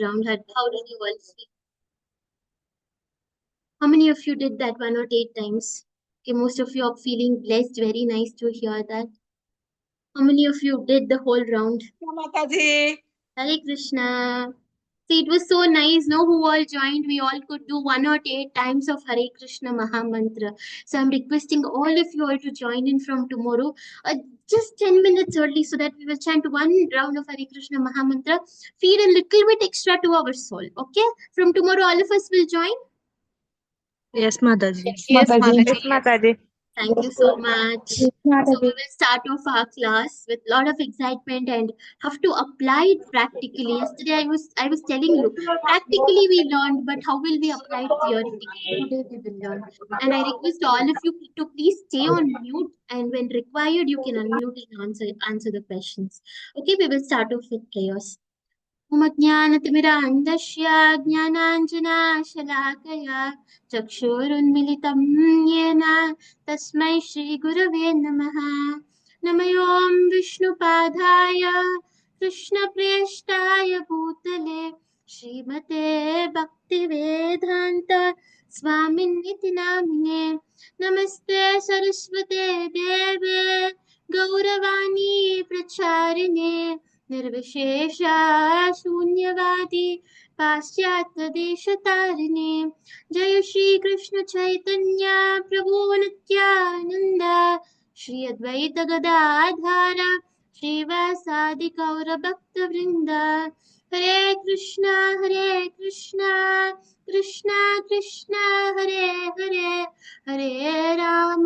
round. How did you all feel? How many of you did that 108 times? Okay, most of you are feeling blessed. Very nice to hear that. How many of you did the whole round? Mataji. Hare Krishna. See, it was so nice, no? Who all joined? We all could do 108 times of Hare Krishna Maha Mantra. So I'm requesting all of you all to join in from tomorrow, just 10 minutes early, so that we will chant one round of Hare Krishna Maha Mantra. Feed a little bit extra to our soul. Okay? From tomorrow, all of us will join. Yes, Mataji. Yes, Mataji. Yes, Mataji. Thank you so much. So we will start off our class with a lot of excitement and have to apply it practically. Yesterday I was telling you, practically we learned, but how will we apply it theoretically? Today we will learn. And I request all of you to please stay on mute, and when required you can unmute and answer the questions. Okay, we will start off with prayers. ज्ञानतिमिरान्धस्य ज्ञानाञ्जनाशलाकया चक्षुरुन्मिलितं येन तस्मै श्रीगुरवे नमः। नमः विष्णुपादाय कृष्णप्रेष्ठाय भूतले श्रीमते भक्तिवेदान्त स्वामिन्निति नामिने। नमस्ते सरस्वते देवे गौरवाणी प्रचारिणे निर्विशेष शून्यवादी पाश्चात्य देशतारिणे। जय श्री कृष्ण चैतन्य प्रभु नित्यानंद श्री अद्वैत गदाधर श्रीवासादि गौर भक्त वृंद। हरे कृष्णा कृष्णा कृष्णा हरे हरे, हरे Ram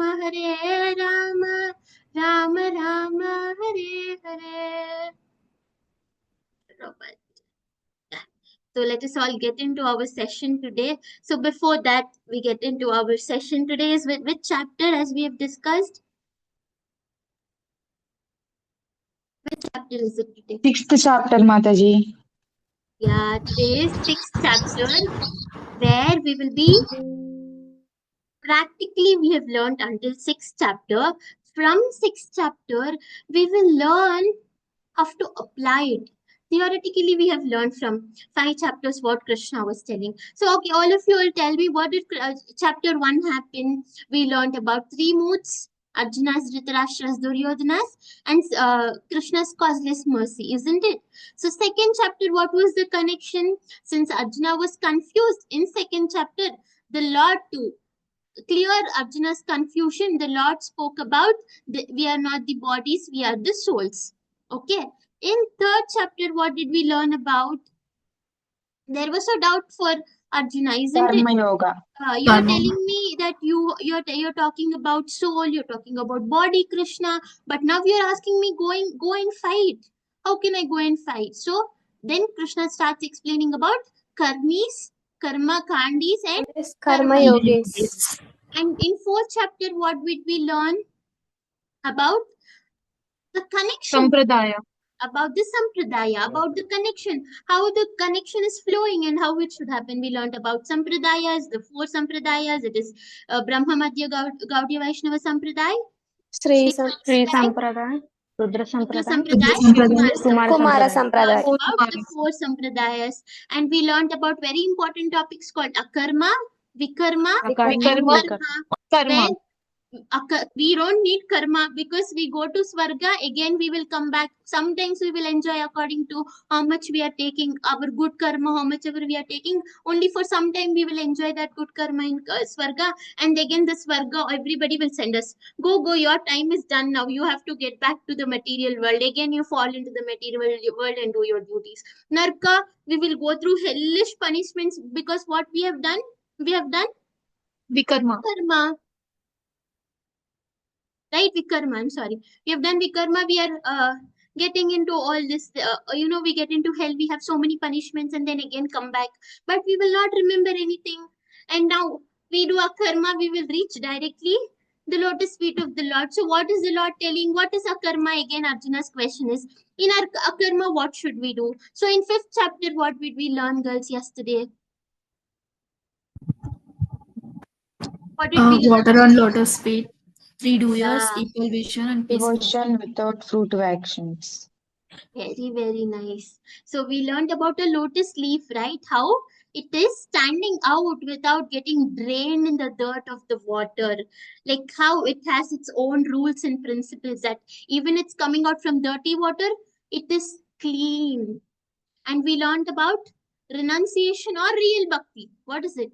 Ram Ram Hare Hare. So let us all get into our session today. So before that, we get into our session today is with which chapter, as we have discussed? Which chapter is it today? 6th chapter, Mataji. Yeah, today is 6th chapter, where we will be practically we have learned until 6th chapter. From 6th chapter, we will learn how to apply it. Theoretically, we have learned from 5 chapters what Krishna was telling. So, okay, all of you will tell me what did chapter 1 happen. We learned about 3 moods. Arjuna's, Dhritarashtra's, Duryodhana's, and Krishna's causeless mercy, isn't it? So, second chapter, what was the connection? Since Arjuna was confused in second chapter, the Lord to clear Arjuna's confusion, the Lord spoke about we are not the bodies, we are the souls. Okay. In third chapter, what did we learn about? There was a doubt for Arjuna, isn't Karma it? Yoga. You're telling me that you're talking about soul, you're talking about body, Krishna, but now you're asking me go and fight. How can I go and fight? So then Krishna starts explaining about karmis, karma kandis, and Karma yogis. and in fourth chapter, what did we learn about? The connection. Sampradaya. About the sampradaya, about the connection, how the connection is flowing and how it should happen. We learned about sampradayas, the 4 sampradayas. It is Brahma Madhya Gaudiya Vaishnava Sampradaya, Sri Sampradaya, Rudra Rudra Sampradaya, Kumara Kumara Sampradaya. Sampradaya. About the 4 sampradayas, and we learned about very important topics called akarma, vikarma, and karma. Where we don't need karma because we go to Swarga, again we will come back. Sometimes we will enjoy according to how much we are taking, our good karma, how much ever we are taking. Only for some time we will enjoy that good karma in Swarga, and again the Swarga, everybody will send us. Go, your time is done now. You have to get back to the material world. Again you fall into the material world and do your duties. Narka, we will go through hellish punishments because what we have done? We have done Vikarma. karma. Right, Vikarma, I'm sorry. We have done Vikarma, we are getting into all this, we get into hell, we have so many punishments and then again come back. But we will not remember anything. And now we do a karma, we will reach directly the lotus feet of the Lord. So what is the Lord telling? What is akarma? Again, Arjuna's question is, in our akarma, what should we do? So in 5th chapter, what did we learn, girls, yesterday? What did we learn? Water on lotus feet, 3 doers, Yeah. equal vision, and peaceful. Devotion without fruit of actions. Very, very nice. So we learned about a lotus leaf, right? How it is standing out without getting drained in the dirt of the water. Like how it has its own rules and principles that even it's coming out from dirty water, it is clean. And we learned about renunciation or real bhakti. What is it?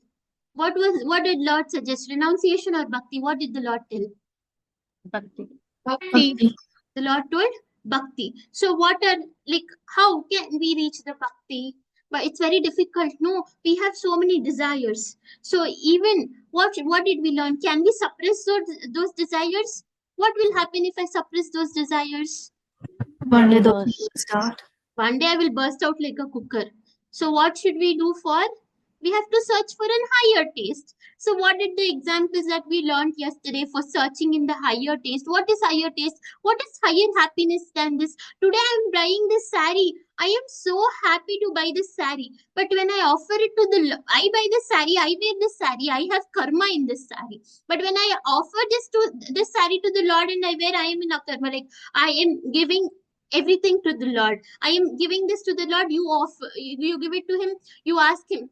What did Lord suggest? Renunciation or bhakti? What did the Lord tell? Bhakti. Bhakti. The Lord told bhakti. So what are like how can we reach the bhakti? But it's very difficult. No, we have so many desires. So even what did we learn? Can we suppress those desires? What will happen if I suppress those desires? One day They the burst. start. One day I will burst out like a cooker. So what should we do for? We have to search for an higher taste. So what did the examples that we learned yesterday for searching in the higher taste? What is higher taste? What is higher happiness than this? Today I am buying this sari. I am so happy to buy this sari. But when I offer it to I buy this sari, I wear this sari, I have karma in this sari. But when I offer this sari to the Lord and I wear, I am in a karma. Like I am giving everything to the Lord. I am giving this to the Lord. You give it to Him. You ask Him,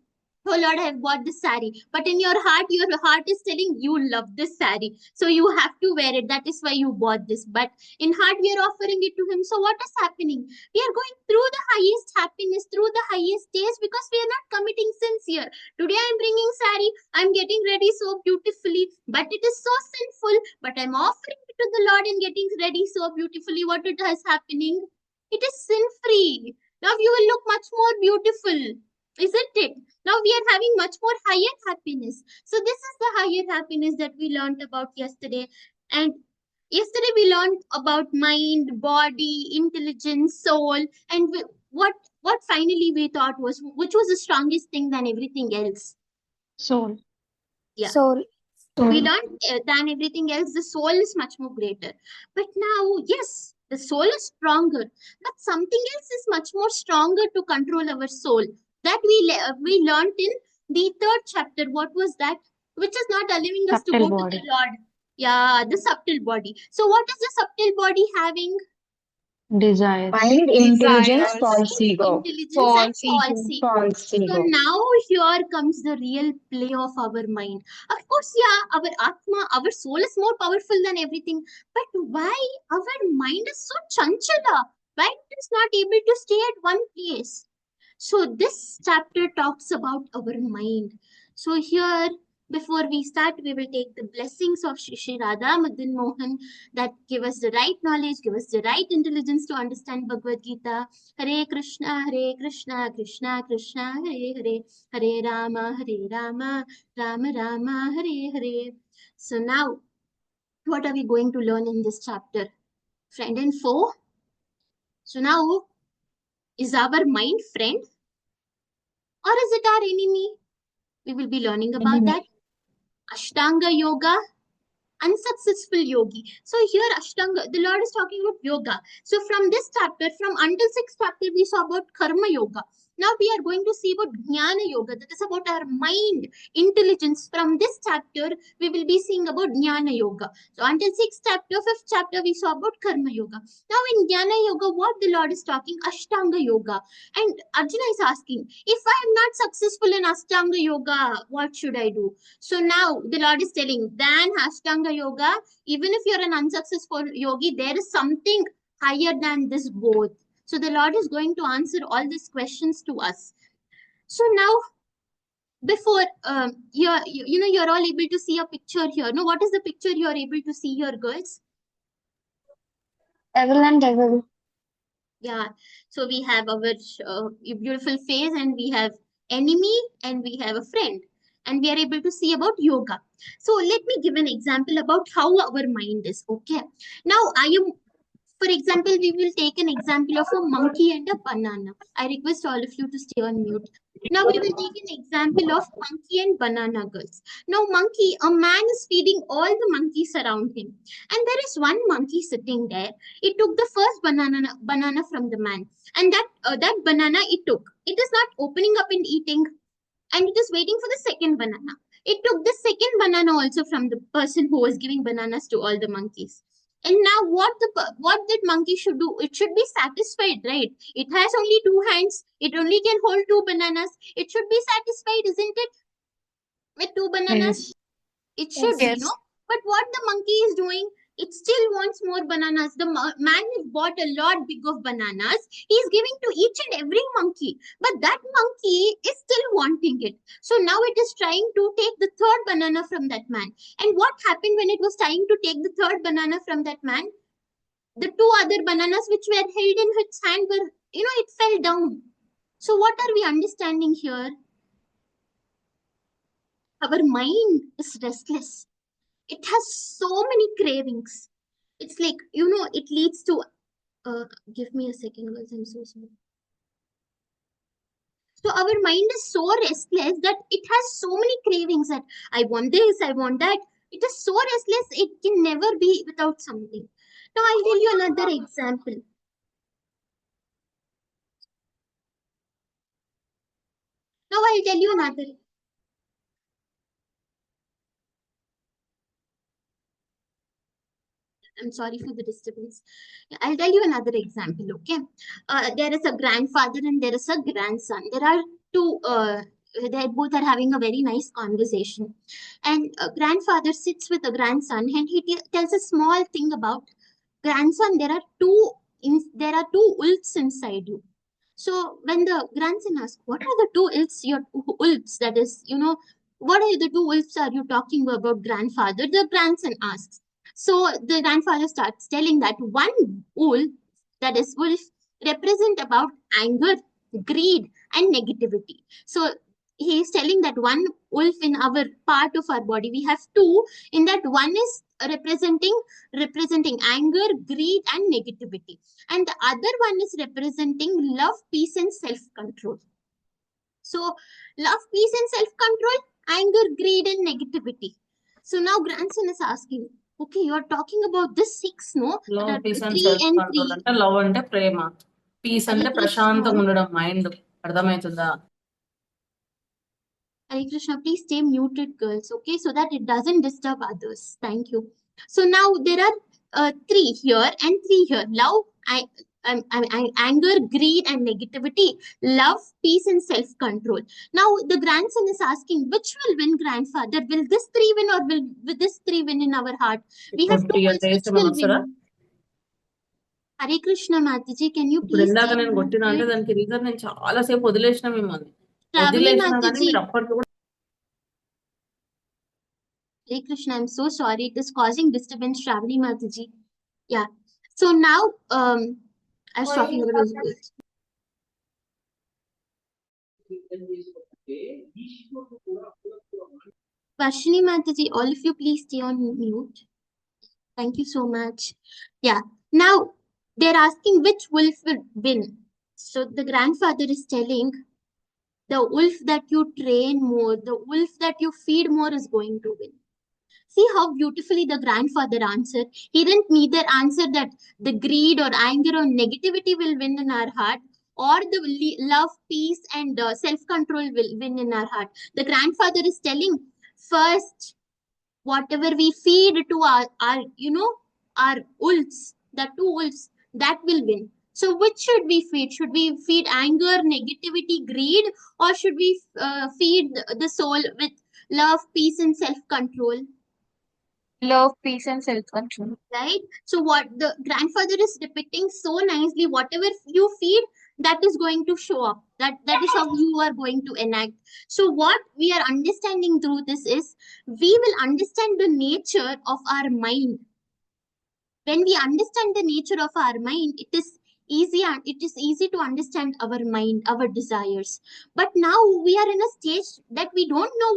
oh Lord, I have bought this sari. But in your heart is telling you love this sari. So you have to wear it. That is why you bought this. But in heart, we are offering it to Him. So what is happening? We are going through the highest happiness, through the highest days because we are not committing sins here. Today I am bringing sari. I am getting ready so beautifully. But it is so sinful. But I am offering it to the Lord and getting ready so beautifully. What it is happening? It is sin free. Now you will look much more beautiful. Isn't it? Now we are having much more higher happiness. So this is the higher happiness that we learned about yesterday. And yesterday we learned about mind, body, intelligence, soul, and what finally we thought was which was the strongest thing than everything else. Soul. Yeah. Soul. We learned than everything else, the soul is much more greater. But now, yes, the soul is stronger, but something else is much more stronger to control our soul. That we learned in the third chapter. What was that? Which is not allowing us to Subtle go to the body. Lord. Yeah, the subtle body. So, what is the subtle body having? Desire. Mind, intelligence, false ego. Intelligence and False ego. false ego. False So ego. now here comes the real play of our mind. Of course, yeah, our Atma, our soul is more powerful than everything. But why our mind is so chanchala? Why it is not able to stay at one place? So this chapter talks about our mind. So here, before we start, we will take the blessings of Shri Radha Madan Mohan that give us the right knowledge, give us the right intelligence to understand Bhagavad Gita. Hare Krishna, Krishna Krishna, Hare Hare, Hare Rama, Rama Rama, Hare Hare. So now, what are we going to learn in this chapter? Friend and foe. So now, is our mind friend or is it our enemy? We will be learning about Enemy. that. Ashtanga Yoga, unsuccessful yogi. So here Ashtanga, the Lord is talking about yoga. So from this chapter, from until sixth chapter, we saw about Karma Yoga. Now we are going to see about Jnana Yoga. That is about our mind, intelligence. From this chapter, we will be seeing about Jnana Yoga. So until sixth chapter, fifth chapter, we saw about Karma Yoga. Now in Jnana Yoga, what the Lord is talking, Ashtanga Yoga. And Arjuna is asking, if I am not successful in Ashtanga Yoga, what should I do? So now the Lord is telling, then Ashtanga Yoga, even if you're an unsuccessful yogi, there is something higher than this both. So the Lord is going to answer all these questions to us. So now, before you're all able to see a picture here. No, what is the picture you are able to see here, girls? Devil and devil. Yeah. So we have our beautiful face, and we have enemy, and we have a friend, and we are able to see about yoga. So let me give an example about how our mind is. Okay. Now for example, we will take an example of a monkey and a banana. I request all of you to stay on mute. Now we will take an example of monkey and banana, girls. Now monkey, a man is feeding all the monkeys around him, and there is one monkey sitting there. It took the first banana from the man, and that banana it took. It is not opening up and eating, and it is waiting for the second banana. It took the second banana also from the person who was giving bananas to all the monkeys. And now what that monkey should do? It should be satisfied, right? It has only two hands. It only can hold two bananas. It should be satisfied, isn't it? With two bananas, Yes. it should be, Yes. But what the monkey is doing, it still wants more bananas. The man has bought a lot big of bananas. He is giving to each and every monkey, but that monkey is still wanting it. So now it is trying to take the third banana from that man. And what happened when it was trying to take the third banana from that man? The two other bananas which were held in its hand were, it fell down. So what are we understanding here? Our mind is restless. It has so many cravings. It's like, it leads to, give me a second, guys, I'm so sorry. So our mind is so restless that it has so many cravings that I want this, I want that. It is so restless, it can never be without something. Now I'll tell you another example. Now I'll tell you another. I'm sorry for the disturbance. I'll tell you another example, okay? There is a grandfather and there is a grandson. There are two, they both are having a very nice conversation. And grandfather sits with the grandson and he tells a small thing about grandson. There are two wolves inside you. So when the grandson asks, "What are the two wolves? That is, what are the two wolves are you talking about, grandfather?" The grandson asks. So the grandfather starts telling that one wolf, that is wolf, represent about anger, greed, and negativity. So he is telling that one wolf in our part of our body, we have two. In that, one is representing anger, greed, and negativity, and the other one is representing love, peace, and self-control. So love, peace, and self-control, anger, greed, and negativity. So now grandson is asking, okay, you're talking about this six, no? Love piece and 3 self and control 3. అంటే love అంటే ప్రేమ, piece Hare అంటే Krishna. ప్రశాంతంగా ఉండడం mind. అర్థమవుతుందా? Hare Krishna, please stay muted, girls, okay, so that it doesn't disturb others. Thank you. So now there are three here and three here. Love, anger, greed, and negativity. Love, peace, and self-control. Now the grandson is asking, which will win, grandfather? Will this three win, or will this three win in our heart? We have two Priya wolves. Which దేశం will వస్తారా? win? Hare Krishna, Mataji, can you ఇప్పుడు please ఇందాక stay నేను కొట్టిన అంటే muted? దానికి reason నేను చాలా సేపు వదిలేసిన మిమ్మల్ని. Shravani వదిలేసినా కానీ Mataji. మీరు అప్పటికి కూడా Hare Krishna, I'm so sorry. It is causing disturbance, Shravani Mataji. Yeah. So now, I was talking about those words. Vashini Mataji, all of you, please stay on mute. Thank you so much. Yeah. Now, they're asking which wolf will win. So the grandfather is telling the wolf that you train more, the wolf that you feed more is going to win. See how beautifully the grandfather answered. He didn't neither answer that the greed or anger or negativity will win in our heart, or the love, peace, and self-control will win in our heart. The grandfather is telling, first, whatever we feed to our wolves, the two wolves, that will win. So which should we feed? Should we feed anger, negativity, greed, or should we feed the soul with love, peace, and self-control? Love, peace, and self-control. Right? So what the grandfather is depicting so nicely, whatever you feed, that is going to show up. That is how you are going to enact. So what we are understanding through this is, we will understand the nature of our mind. When we understand the nature of our mind, it is easy to understand our mind, our desires. But now we are in a stage that we don't know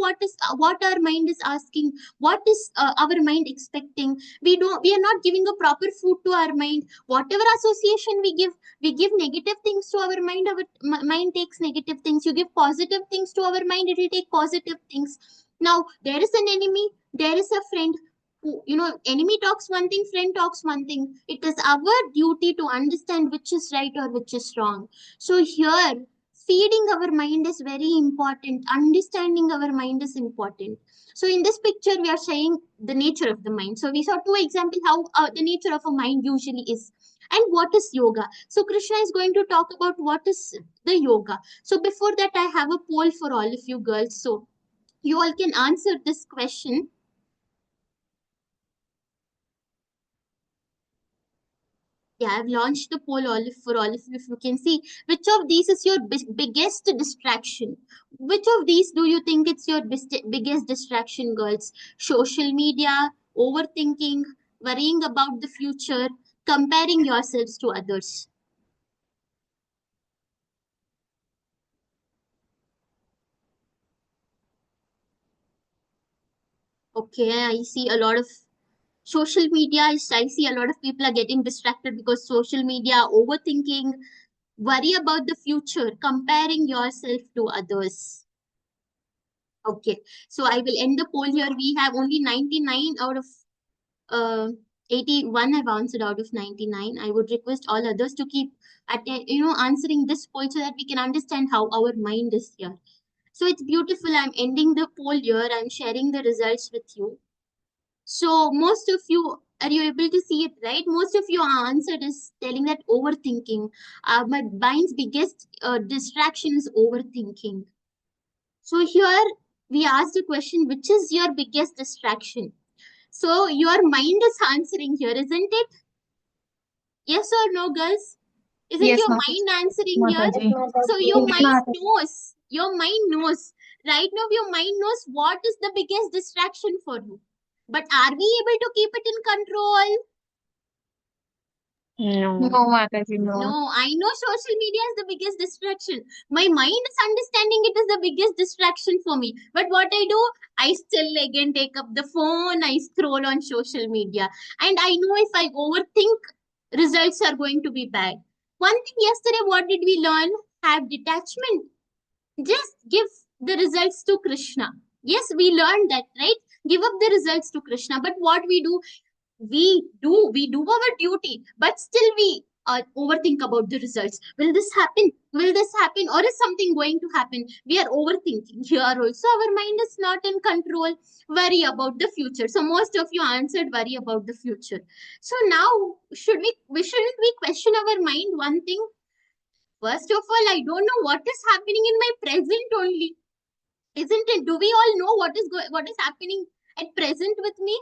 what our mind is asking, what is our mind expecting. We are not giving a proper food to our mind. Whatever association we give negative things to our mind. Our mind takes negative things. You give positive things to our mind, it will take positive things. Now there is an enemy, there is a friend. Enemy talks one thing, friend talks one thing. It is our duty to understand which is right or which is wrong. So here, feeding our mind is very important. Understanding our mind is important. So in this picture, we are saying the nature of the mind. So we saw two examples how the nature of a mind usually is. And what is yoga? So Krishna is going to talk about what is the yoga. So before that, I have a poll for all of you girls. So you all can answer this question. Yeah, I've launched the poll for all of you. If you can see, which of these is your biggest distraction? Which of these do you think it's your biggest distraction, girls? Social media, overthinking, worrying about the future, comparing yourselves to others. Okay, I see a lot of social media. I see a lot of people are getting distracted because social media, overthinking, worry about the future, comparing yourself to others. Okay, so I will end the poll here. We have only 99 out of 81 have answered out of 99. I would request all others to keep answering this poll so that we can understand how our mind is here. So it's beautiful. I'm ending the poll here. I'm sharing the results with you. So most of you, are you able to see it, right? Most of you answered is telling that overthinking. My mind's biggest distraction is overthinking. So here we asked a question, which is your biggest distraction? So your mind is answering here, isn't it? Yes or no, girls? Isn't Yes, your ma'am. mind answering here? Mataji. So your Yes, mind ma'am. knows. Your mind knows. Right now, your mind knows what is the biggest distraction for you. But are we able to keep it in control? No. No, Mataji, no. No, I know social media is the biggest distraction. My mind is understanding it is the biggest distraction for me. But what I do, I still again take up the phone, I scroll on social media. And I know if I overthink, results are going to be bad. One thing yesterday, what did we learn? Have detachment. Just give the results to Krishna. Yes, we learned that, right? Give up the results to Krishna. But what we do our duty, but still we overthink about the results. Will this happen? Will this happen? Or is something going to happen? We are overthinking here also. Our mind is not in control. Worry about the future. So most of you answered worry about the future. So now shouldn't we question our mind? One thing, first of all, I don't know what is happening in my present only, isn't it? Do we all know what is happening at present with me?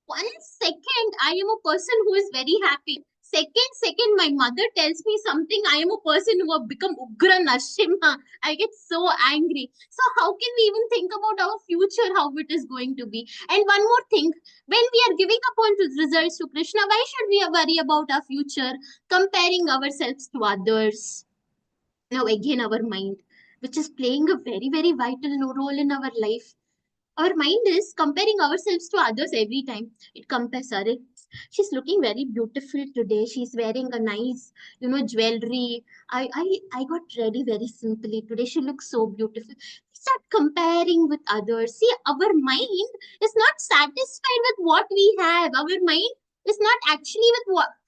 1 second, I am a person who is very happy. Second, my mother tells me something. I am a person who have become Ugra Nashima. I get so angry. So how can we even think about our future, how it is going to be? And one more thing, when we are giving up on the results to Krishna, why should we worry about our future, comparing ourselves to others? Now again, our mind, which is playing a very, very vital role in our life. Our mind is comparing ourselves to others every time. It compares, Are, she's looking very beautiful today. She's wearing a nice, jewelry. I got ready very simply today. She looks so beautiful. Start comparing with others. See, our mind is not satisfied with what we have. Our mind is not actually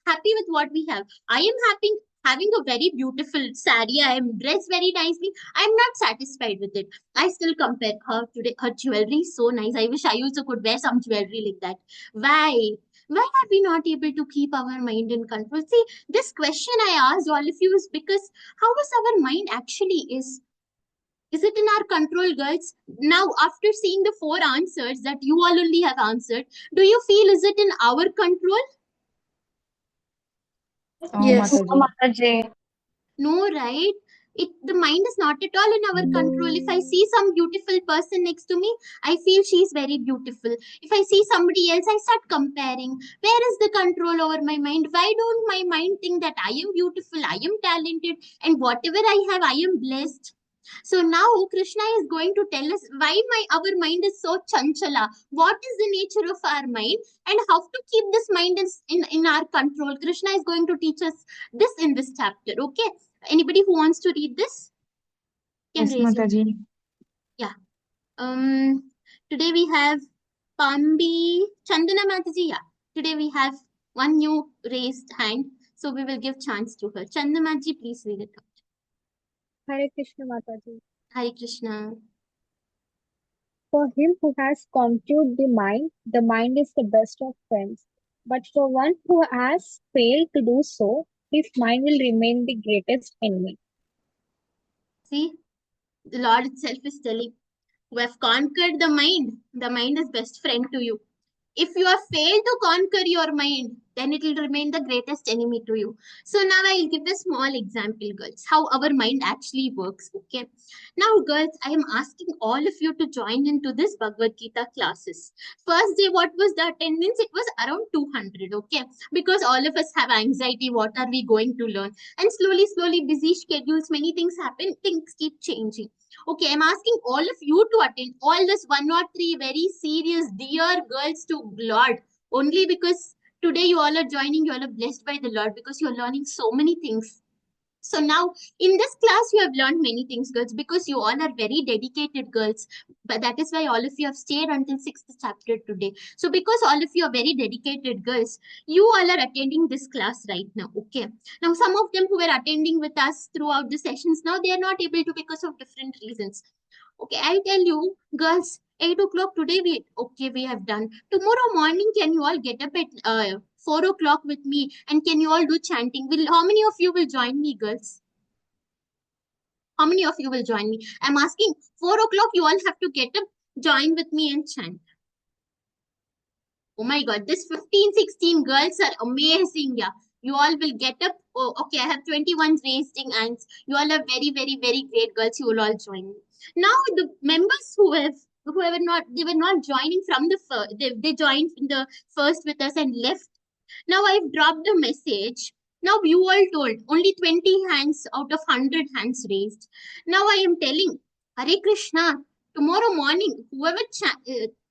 happy with what we have. I am happy having a very beautiful sari. I am dressed very nicely. I am not satisfied with it. I still compare her today. Her jewelry is so nice. I wish I also could wear some jewelry like that. Why? Why are we not able to keep our mind in control? See, this question I asked all of you is because how is our mind actually is? Is it in our control, girls? Now, after seeing the 4 answers that you all only have answered, do you feel is it in our control? Oh, Yes. Mataji. Mataji. No, right? The mind is not at all in our control. If I see some beautiful person next to me, I feel she's very beautiful. If I see somebody else, I start comparing. Where is the control over my mind? Why don't my mind think that I am beautiful, I am talented, and whatever I have, I am blessed? So now Krishna is going to tell us why our mind is so chanchala. What is the nature of our mind and how to keep this mind in our control? Krishna is going to teach us this in this chapter. Okay. Anybody who wants to read this can Yes, raise your hand. Mataji. Yeah. Today we have Pambi Chandana Mataji. Yeah. Today we have one new raised hand. So we will give chance to her. Chandana Mataji, please read it out. Hare Krishna Mataji. Hare Krishna. For him who has conquered the mind is the best of friends. But for one who has failed to do so, his mind will remain the greatest enemy. See, the Lord itself is telling, who have conquered the mind is best friend to you. If you have failed to conquer your mind, then it will remain the greatest enemy to you. So now I'll give a small example, girls, how our mind actually works. Okay. Now, girls, I am asking all of you to join into this Bhagavad Gita classes. First day, what was the attendance? It was around 200. Okay. Because all of us have anxiety. What are we going to learn? And slowly, busy schedules, many things happen. Things keep changing. Okay, I'm asking all of you to attend all this 103 very serious, dear girls to Lord. Only because today you all are joining, you all are blessed by the Lord because you are learning so many things. So now in this class you have learned many things, girls, because you all are very dedicated girls. But that is why all of you have stayed until 6th chapter today. So because all of you are very dedicated girls, you all are attending this class right now. Okay. Now some of them who were attending with us throughout the sessions, now they are not able to because of different reasons. Okay, I tell you, girls, 8 o'clock today we have done. Tomorrow morning, can you all get up at 4 o'clock with me and can you all do chanting? How many of you will join me, girls? How many of you will join me? I'm asking, 4 o'clock you all have to get up, join with me and chant. Oh my god, this 15, 16 girls are amazing. Yeah. You all will get up. Oh, okay, I have 21 raising hands. You all are very, very, very great girls. You will all join me. Now the members who were not, they were not joining from the first, they joined in the first with us and left. Now I've dropped the message. Now you all told only 20 hands out of 100 hands raised. Now I am telling, Hare Krishna, tomorrow morning, whoever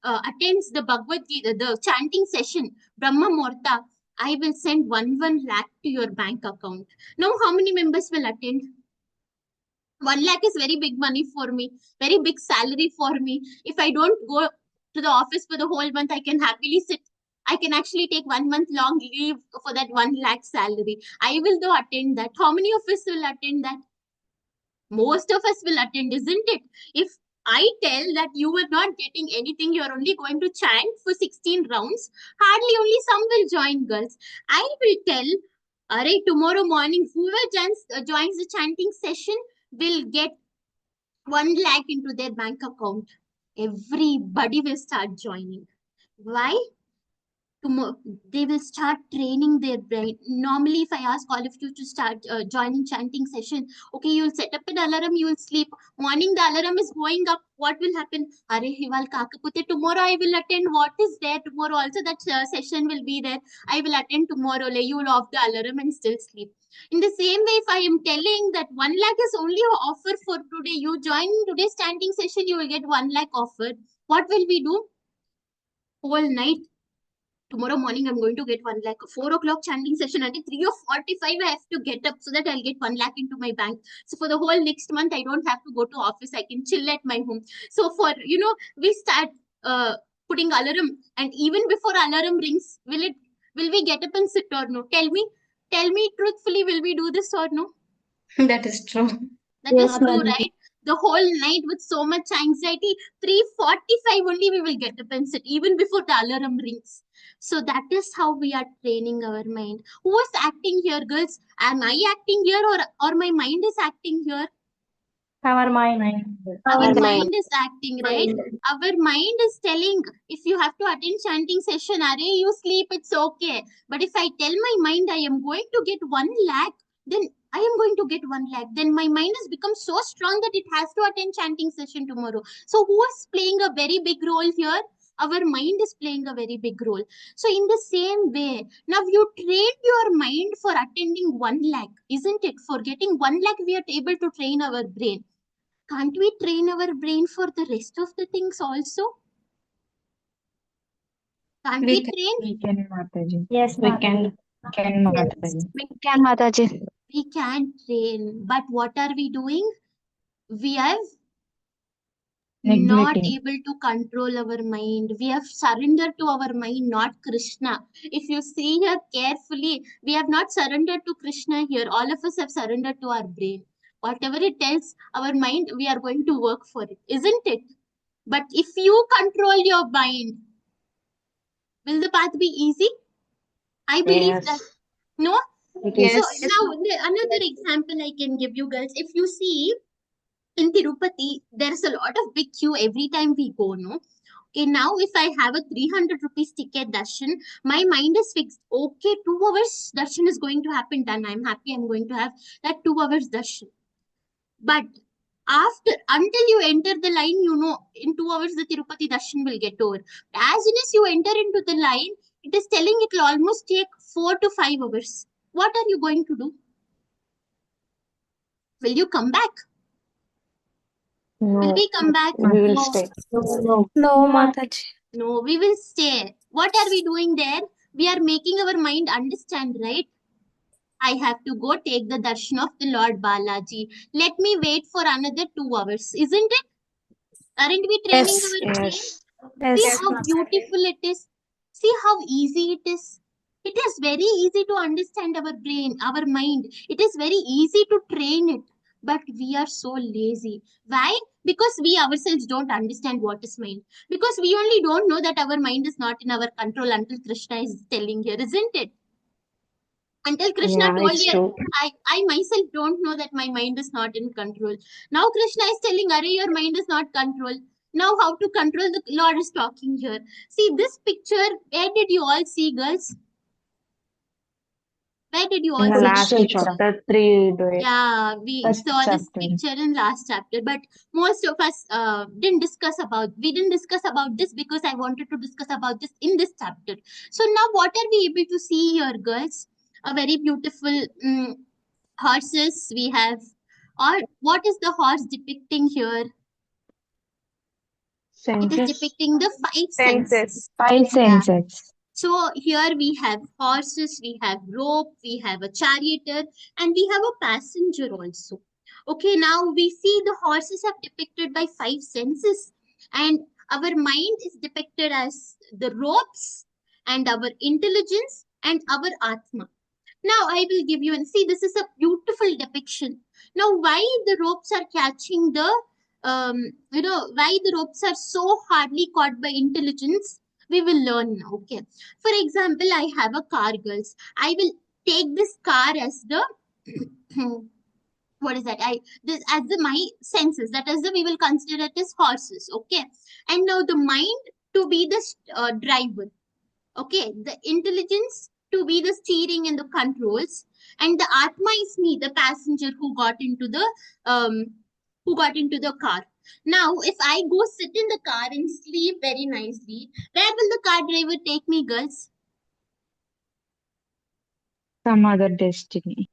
attends the Bhagavad Gita, the chanting session, Brahma Muhurta, I will send 1 lakh to your bank account. Now, how many members will attend? 1 lakh is very big money for me, very big salary for me. If I don't go to the office for the whole month, I can happily sit. I can actually take 1 month long leave for that 1 lakh salary. I will though attend that. How many of us will attend that? Most of us will attend, isn't it? If I tell that you are not getting anything, you are only going to chant for 16 rounds, hardly only some will join, girls. I will tell, alright, tomorrow morning, whoever joins the chanting session will get 1 lakh into their bank account. Everybody will start joining. Why? Tomorrow they will start training their brain. Normally, if I ask all of you to start joining chanting session, okay, you'll set up an alarm, you will sleep. Morning, the alarm is going up. What will happen? Are Hival Kakapute, tomorrow I will attend. What is there tomorrow? Also, that session will be there. I will attend tomorrow. You will off the alarm and still sleep. In the same way, if I am telling that 1 lakh is only an offer for today, you join today's chanting session, you will get 1 lakh offer. What will we do? Whole night. Tomorrow morning, I'm going to get 1 lakh. 4 o'clock chanting session until 3 or 45, I have to get up so that I'll get 1 lakh into my bank. So for the whole next month, I don't have to go to office. I can chill at my home. So we start putting alarm, and even before alarm rings, will we get up and sit or no? Tell me truthfully, will we do this or no? That is true. That is Yes, true, ma'am. right? The whole night with so much anxiety, 3:45 only we will get up and sit, even before the alarm rings. So that is how we are training our mind. Who is acting here, girls? Am I acting here or my mind is acting here? Our mind. Our Our mind mind. is acting, right? Our mind is telling, if you have to attend chanting session, Are, you sleep, it's okay. But if I tell my mind I am going to get 1 lakh, then I am going to get 1 lakh. Then my mind has become so strong that it has to attend chanting session tomorrow. So who is playing a very big role here? Our mind is playing a very big role. So in the same way, now you trained your mind for attending 1 lakh, isn't it? For getting 1 lakh, we are able to train our brain. Can't we train our brain for the rest of the things also? Can't we train? We can, Mataji. Yes, We Mataji. can, Mataji. We can, Mataji. We can train. But what are we doing? We are not Neglecting. able to control our mind. We have surrendered to our mind, not Krishna. If you see here carefully, we have not surrendered to Krishna here. All of us have surrendered to our brain. Whatever it tells our mind, we are going to work for it, isn't it? But if you control your mind, will the path be easy? I believe that. Yes, No? it Yes. So is. now another example I can give you girls. If you see in Tirupati, there's a lot of big queue every time we go, no? Okay, now if I have a 300 rupees ticket darshan, my mind is fixed. Okay, 2 hours darshan is going to happen, done. I'm happy I'm going to have that 2 hours darshan. But until you enter the line, you know, in 2 hours the Tirupati darshan will get over. As soon as you enter into the line, it is telling it will almost take 4 to 5 hours. What are you going to do? Will you come back? Will No, we come back? we will stay. No, No. Mataji. No, we will stay. What are we doing there? We are making our mind understand, right? I have to go take the darshan of the Lord Balaji. Let me wait for another 2 hours, isn't it? Aren't we training Yes. our brain? Yes, See Yes. how beautiful it is. See how easy it is. It is very easy to understand our brain, our mind. It is very easy to train it. But we are so lazy. Why? Because we ourselves don't understand what is mind. Because we only don't know that our mind is not in our control until Krishna is telling here, isn't it? Until Krishna yeah, told it's here, true. I myself don't know that my mind is not in control. Now Krishna is telling, Are, your mind is not control. Now how to control, the Lord is talking here. See this picture, where did you all see, girls? Where did you In all the see? last chapter 3, do it. Yeah, we First saw this chapter. picture in last chapter, but most of us we didn't discuss about this because I wanted to discuss about this in this chapter. So now what are we able to see here, girls? A very beautiful horses we have. Or what is the horse depicting here? It is Senses. depicting the five Senses. senses. Five Yeah. senses. So here we have horses, we have rope, we have a charioteer, and we have a passenger also. Okay, now we see the horses are depicted by five senses, and our mind is depicted as the ropes, and our intelligence, and our atma. Now I will give you and see this is a beautiful depiction. Now why the ropes are catching the why the ropes are so hardly caught by intelligence, we will learn now. Okay. For example, I have a car, girls. I will take this car as the what is that? I this as the my senses. That is the we will consider it as horses. Okay. And now the mind to be the driver. Okay, the intelligence to be the steering and the controls, and the atma is me, the passenger um who got into the car. Now if I go sit in the car and sleep very nicely, where will the car driver take me, girls? Some other destiny.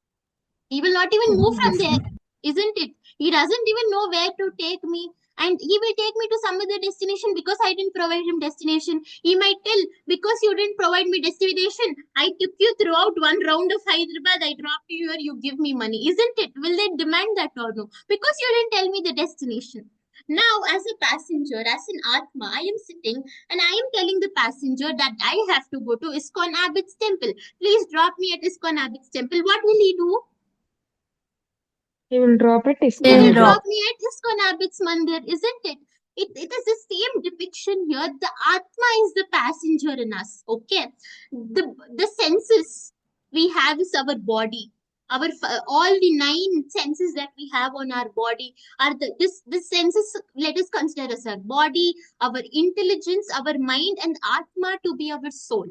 He will not even move from there, isn't it? He doesn't even know where to take me. And he will take me to some other destination because I didn't provide him destination. He might tell, because you didn't provide me destination, I took you throughout one round of Hyderabad, I dropped you here, you give me money. Isn't it? Will they demand that or no? Because you didn't tell me the destination. Now, as a passenger, as an Atma, I am sitting and I am telling the passenger that I have to go to ISKCON Abbot's temple. Please drop me at ISKCON Abbot's temple. What will he do? He will drop it. He will ISKCON. drop me at ISKCON Abbot's Mandir, isn't it? It is the same depiction here. The Atma is the passenger in us. Okay. The senses we have is our body. Our all the 9 senses that we have on our body are the senses. Let us consider as our body, our intelligence, our mind, and Atma to be our soul.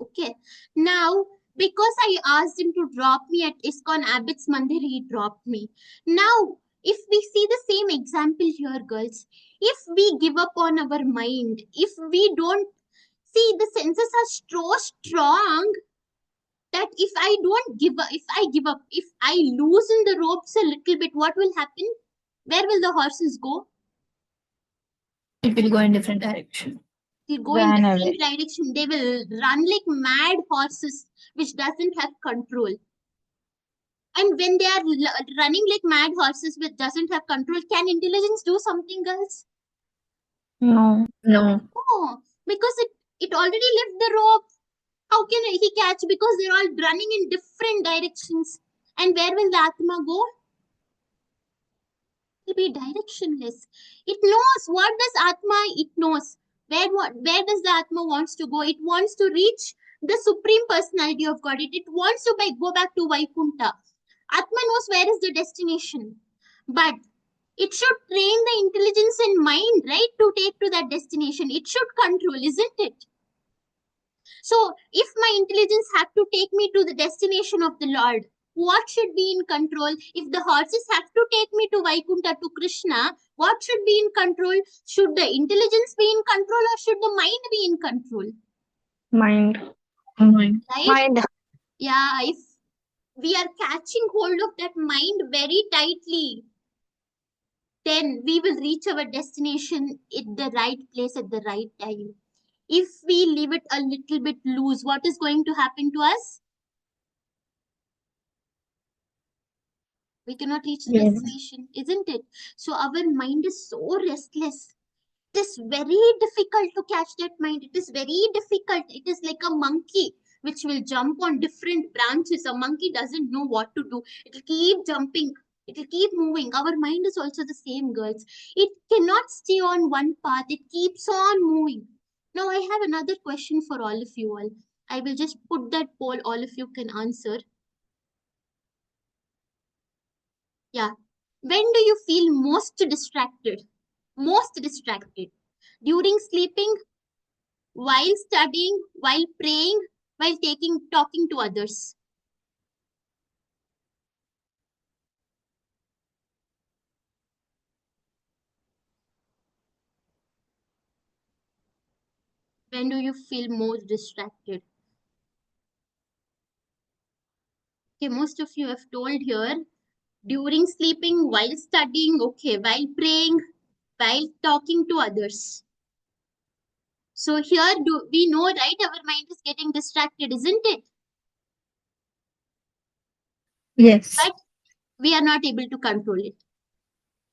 Okay. Now, because I asked him to drop me at ISKCON Abbot's Mandir, he dropped me. Now, if we see the same example here, girls, if we give up on our mind, if we don't see the senses are so strong that if I don't give up, if I loosen the ropes a little bit, what will happen? Where will the horses go? It will go in different direction. They go in Ran different away. direction. They will run like mad horses, which doesn't have control. And when they are running like mad horses which doesn't have control, can intelligence do something, girls? No. No. No, because it already left the rope. How can he catch? Because they're all running in different directions. And where will the Atma go? will be directionless. It knows what does Atma, it knows. Where does the Atma wants to go? It wants to reach the Supreme Personality of God. It wants to go back to Vaikuntha. Atma knows where is the destination. But it should train the intelligence and mind, right, to take to that destination. It should control, isn't it? So, if my intelligence have to take me to the destination of the Lord, what should be in control? If the horses have to take me to Vaikuntha, to Krishna, what should be in control? Should the intelligence be in control or should the mind be in control? Mind. Mind. Right? Mind. Yeah, if we are catching hold of that mind very tightly, then we will reach our destination at the right place at the right time. If we leave it a little bit loose, what is going to happen to us? We cannot reach the Yes. destination, isn't it? So our mind is so restless. It is very difficult to catch that mind. It is very difficult. It is like a monkey which will jump on different branches. A monkey doesn't know what to do. It will keep jumping. It will keep moving. Our mind is also the same, girls. It cannot stay on one path. It keeps on moving. Now I have another question for all of you all. I will just put that poll. All of you can answer. Yeah. When do you feel most distracted? Most distracted? During sleeping, while studying, while praying, while talking to others. When do you feel most distracted? Okay, most of you have told here during sleeping, while studying, okay, while praying, while talking to others. So here do we know, right? Our mind is getting distracted, isn't it? Yes. But we are not able to control it.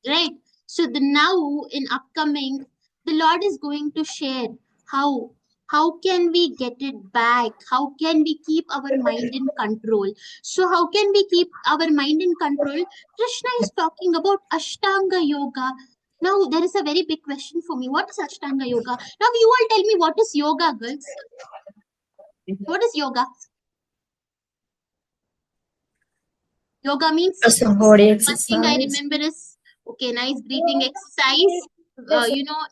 Right? So the now in upcoming, the Lord is going to share how how can we get it back? How can we keep our mind in control? So how can we keep our mind in control? Krishna is talking about Ashtanga Yoga. Now there is a very big question for me. What is Ashtanga Yoga? Now you all tell me, what is yoga, girls? What is yoga? Yoga means Some body one thing I exercise. remember is, okay, nice breathing exercise.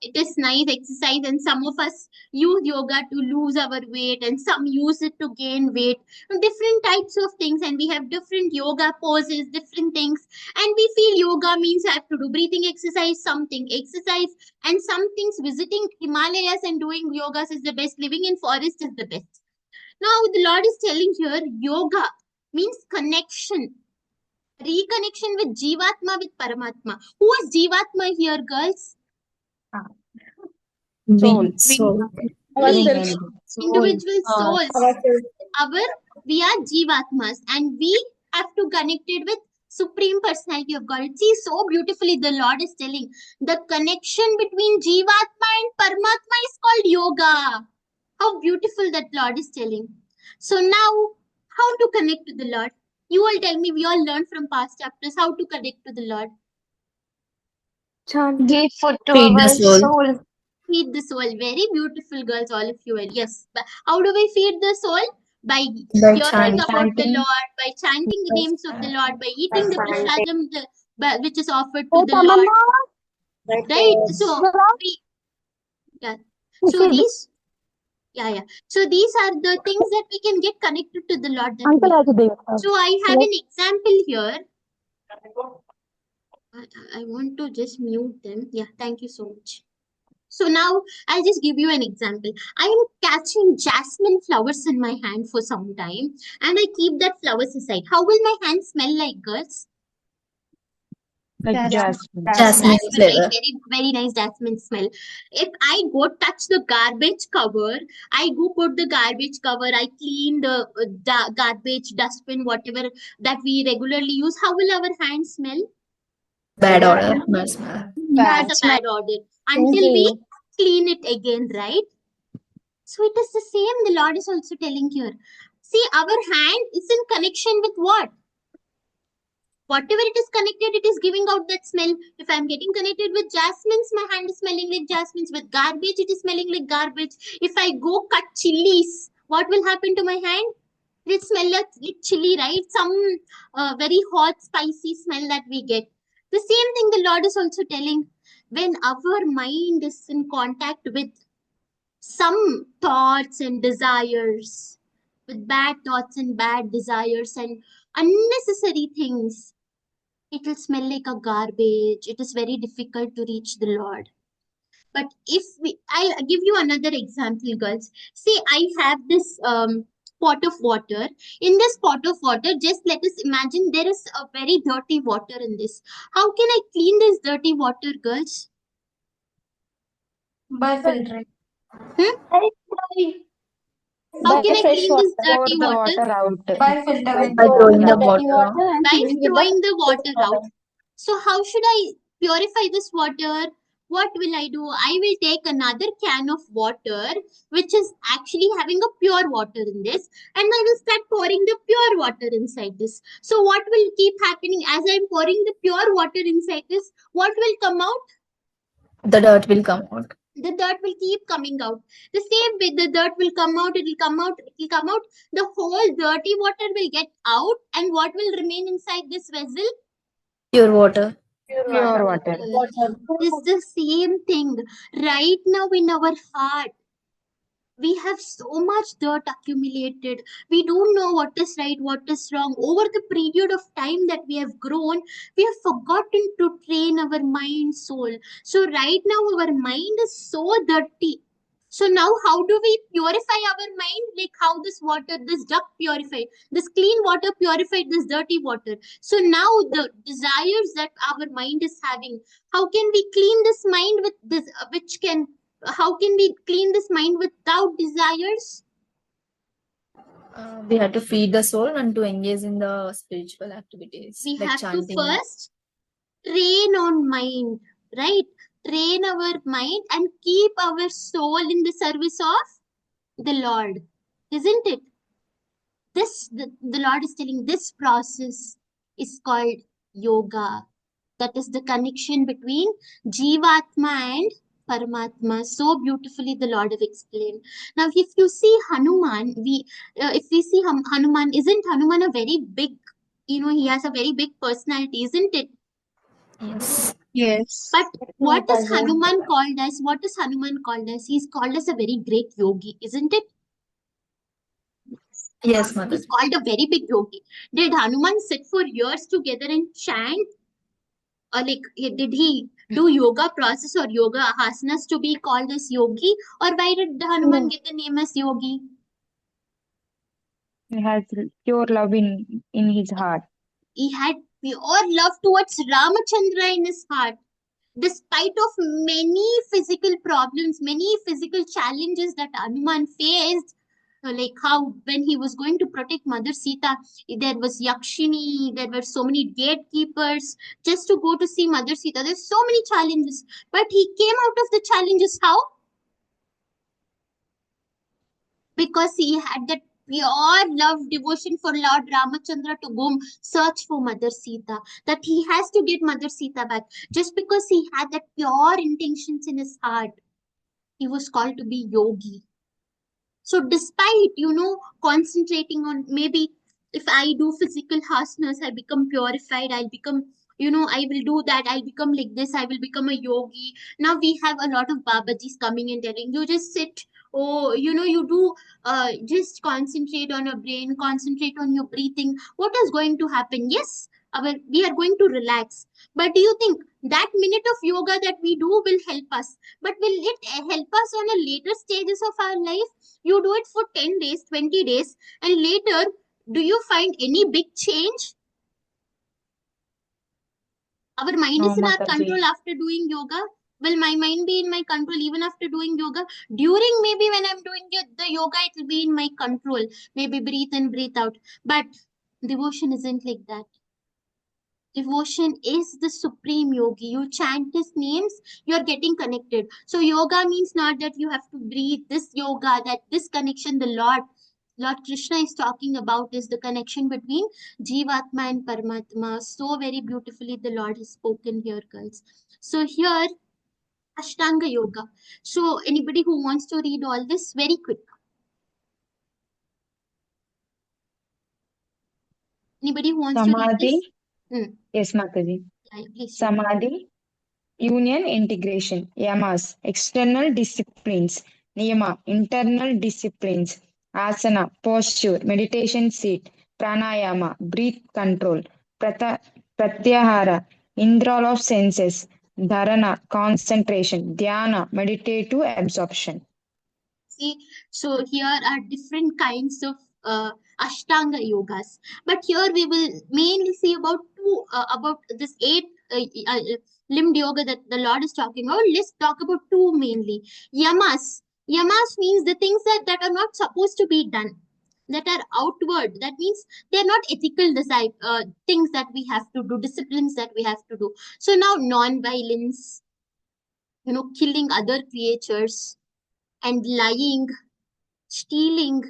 It is nice exercise, and some of us use yoga to lose our weight, and some use it to gain weight. Different types of things, and we have different yoga poses, different things. And we feel yoga means I have to do breathing exercise, something exercise, and some things visiting Himalayas and doing yogas is the best. Living in forest is the best. Now the Lord is telling here, yoga means connection. Reconnection with Jivatma, with Paramatma. Who is Jivatma here, girls? Soul. Soul. Ourselves. Individual souls. We are Jivatmas, and we have to connect it with Supreme Personality of God. See, so beautifully the Lord is telling the connection between Jivatma and Paramatma is called yoga. How beautiful that Lord is telling. So now, how to connect to the Lord? You all tell me. We all learned from past chapters how to connect to the Lord. Chant. Give food to Feed the our soul. soul. Feed the soul. Very beautiful, girls, all of you. Yes. But how do we feed the soul? By By hearing chanting. about the Lord, by chanting the names of the Lord, by eating the prasadam which is offered to the Lord. Right? So we, yeah. So these, yeah. So these are the things that we can get connected to the Lord that way. So I have an example here. I want to just mute them. Yeah, thank you so much. So now I'll just give you an example. I am catching jasmine flowers in my hand for some time and I keep that flowers aside. How will my hand smell like, girls? Like jasmine. Jasmine Jasmine, flavor. right? Very, very nice jasmine smell. If I go touch the garbage cover, I go put the garbage cover, I clean the garbage dustbin, whatever that we regularly use, how will our hand smell? Bad order. No smell. It has a bad odor until we clean it again, right? So it is the same. The Lord is also telling here. See, our hand is in connection with what? Whatever it is connected, it is giving out that smell. If I'm getting connected with jasmines, my hand is smelling like jasmines. With garbage, it is smelling like garbage. If I go cut chilies, what will happen to my hand? It smell like chili, right? Some very hot, spicy smell that we get. The same thing the Lord is also telling. When our mind is in contact with some thoughts and desires, with bad thoughts and bad desires and unnecessary things, it will smell like a garbage. It is very difficult to reach the Lord. But if I'll give you another example, girls. See, I have this pot of water. In this pot of water, just let us imagine there is a very dirty water in this. How can I clean this dirty water, girls? By filtering. How can By I fresh clean this Pour dirty the water? water out. By filtering. By throwing the the dirty water. water and By filling with throwing the fresh water out. So how should I purify this water? What will I do? I will take another can of water, which is actually having a pure water in this, and I will start pouring the pure water inside this. So what will keep happening as I'm pouring the pure water inside this? What will come out? The dirt will come out. The dirt will keep coming out. The same way the dirt will come out, it will come out, it will come out. The whole dirty water will get out, and what will remain inside this vessel? Pure water. Pure water. water. It is the same thing right now in our heart. We have so much dirt accumulated. We don't know what is right, what is wrong. Over the period of time that we have grown, we have forgotten to train our mind, soul. So right now our mind is so dirty. So now how do we purify our mind? Like how this water, this duck purified, this clean water purified this dirty water. So now the desires that our mind is having, how can we clean this mind with this, how can we clean this mind without desires? We have to feed the soul and to engage in the spiritual activities. We like have chanting. to first train on mind, right? Train our mind and keep our soul in the service of the Lord, isn't it? The Lord is telling this process is called yoga. That is the connection between Jivatma and Paramatma. So beautifully the Lord have explained. Now, if you see Hanuman, if we see Hanuman, isn't Hanuman a very big, he has a very big personality, isn't it? Yes. Yes. But what is Mataji. Hanuman called as? What is Hanuman called as? He's called as a very great yogi, isn't it? Yes, mother. He's called a very big yogi. Did Hanuman sit for years together and chant? Or like, did he do yoga process or yoga asanas to be called as yogi? Or why did Hanuman No. get the name as yogi? He has pure love in his heart. He had pure love towards Ramachandra in his heart. Despite of many physical problems, many physical challenges that Hanuman faced, like how when he was going to protect Mother Sita, there was Yakshini, there were so many gatekeepers just to go to see Mother Sita. There's so many challenges, but he came out of the challenges how? Because he had that pure love, devotion for Lord Ramachandra to go search for Mother Sita. That he has to get Mother Sita back. Just because he had that pure intentions in his heart, he was called to be yogi. So despite, concentrating on maybe if I do physical asanas, I become purified, I'll become, I will do that, I'll become like this, I will become a yogi. Now we have a lot of Babajis coming and telling you just sit, oh, you do just concentrate on your brain, concentrate on your breathing. What is going to happen? Yes, we are going to relax. But do you think that minute of yoga that we do will help us? But will it help us on a later stages of our life? You do it for 10 days, 20 days, and later, do you find any big change? Our mind No, is in our Mataji. control after doing yoga. Will my mind be in my control even after doing yoga? During maybe when I'm doing the yoga, it will be in my control. Maybe breathe in, breathe out. But devotion isn't like that. Devotion is the supreme yogi. You chant his names, you're getting connected. So yoga means not that you have to breathe this yoga, that this connection, the Lord. Lord Krishna is talking about is the connection between Jivatma and Paramatma. So very beautifully the Lord has spoken here, girls. So here, Ashtanga Yoga. So anybody who wants to read all this, very quick. Anybody who wants to read this? Samadhi. Yes, Mataji. Yeah, please read. Samadhi. Union integration. Yamas. External disciplines. Niyama. Internal disciplines. Asana. Posture. Meditation seat. Pranayama. Breath control. Pratyahara. Indral of senses. Dharana. Concentration. Dhyana. Meditative absorption. See, so here are different kinds of Ashtanga yogas, but here we will mainly see about about this eight limbed yoga that the Lord is talking about. Let's talk about two mainly. Yamas. Yamas means the things that are not supposed to be done, that are outward. That means they are not ethical things that we have to do, disciplines that we have to do. So now non-violence, killing other creatures, and lying, stealing,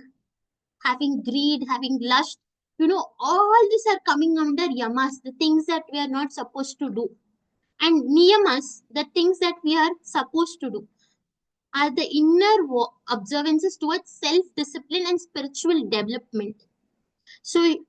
having greed, having lust, all these are coming under yamas, the things that we are not supposed to do. And niyamas, the things that we are supposed to do, are the inner observances towards self-discipline and spiritual development. So it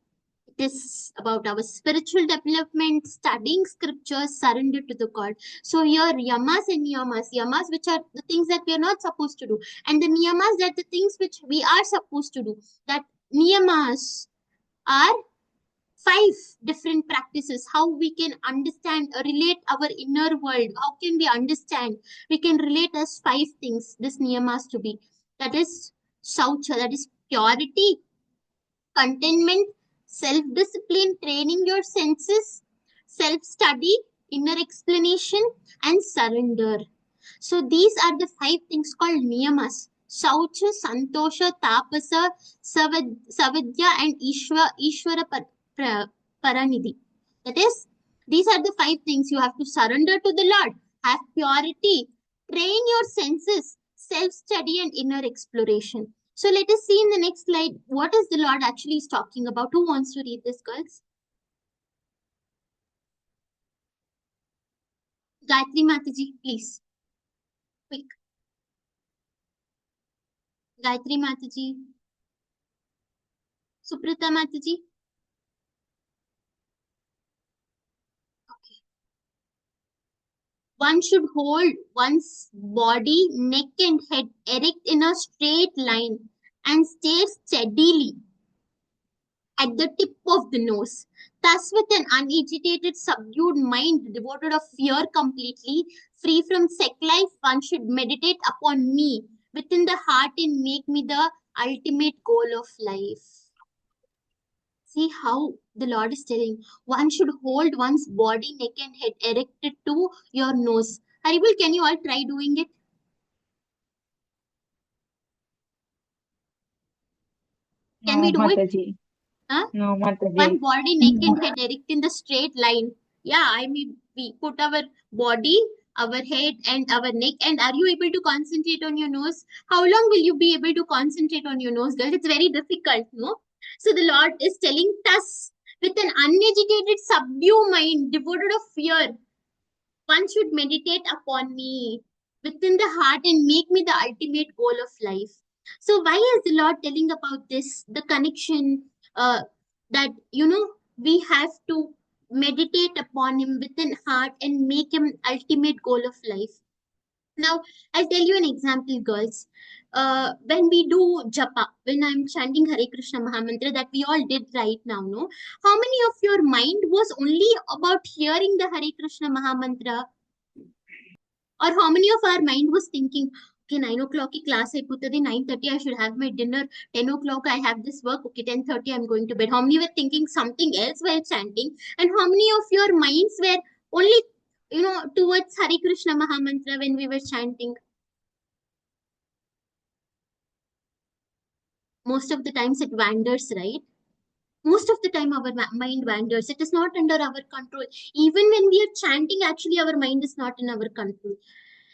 is about our spiritual development, studying scriptures, surrender to the God. So here yamas and niyamas, yamas which are the things that we are not supposed to do, and the niyamas that the things which we are supposed to do. That niyamas are 5 different practices, how we can understand, relate our inner world. How can we understand? We can relate as 5 things, this niyamas to be. That is shaucha, that is purity, contentment, self-discipline, training your senses, self-study, inner explanation, and surrender. So these are the 5 things called niyamas. Shaucha, Santosha, Tapasa, Savadya, and Ishvara Paranidhi. That is, these are the 5 things. You have to surrender to the Lord, have purity, train your senses, self-study, and inner exploration. So let us see in the next slide what is the Lord actually is talking about. Who wants to read this, girls? Gayatri Mataji, please. Quick. Gayatri Mataji. Suprita Mataji. Okay. One should hold one's body, neck and head erect in a straight line and stare steadily at the tip of the nose. Thus, with an unagitated, subdued mind devoted of fear completely, free from sex life, one should meditate upon me within the heart and make me the ultimate goal of life. See how the Lord is telling. One should hold one's body, neck and head erected to your nose. Haribul, can you all try doing it? Can we do it? Mataji. Huh? No, One Mataji. body, neck and head erect in the straight line. Yeah, I mean, we put our body, our head and our neck. And are you able to concentrate on your nose? How long will you be able to concentrate on your nose, girls? It's very difficult, no? So the Lord is telling us, with an unagitated, subdued mind, devoted of fear, one should meditate upon me within the heart and make me the ultimate goal of life. So why is the Lord telling about this? The connection, that we have to meditate upon him within heart and make him ultimate goal of life. Now I'll tell you an example, girls. When we do japa, when I'm chanting Hare Krishna Mahamantra that we all did right now, no? How many of your mind was only about hearing the Hare Krishna Mahamantra? Or how many of our mind was thinking, okay, 9 o'clock ki class అయిపోతుంది, 9:30 I should have my dinner, 10 o'clock I have this work, okay, 10:30 I'm going to bed. How many were thinking something else while chanting? And how many of your minds were only, towards Hare Krishna Mahamantra when we were chanting? Most of the times it wanders, right? Most of the time our mind wanders. It is not under our control. Even when we are chanting, actually our mind is not in our control.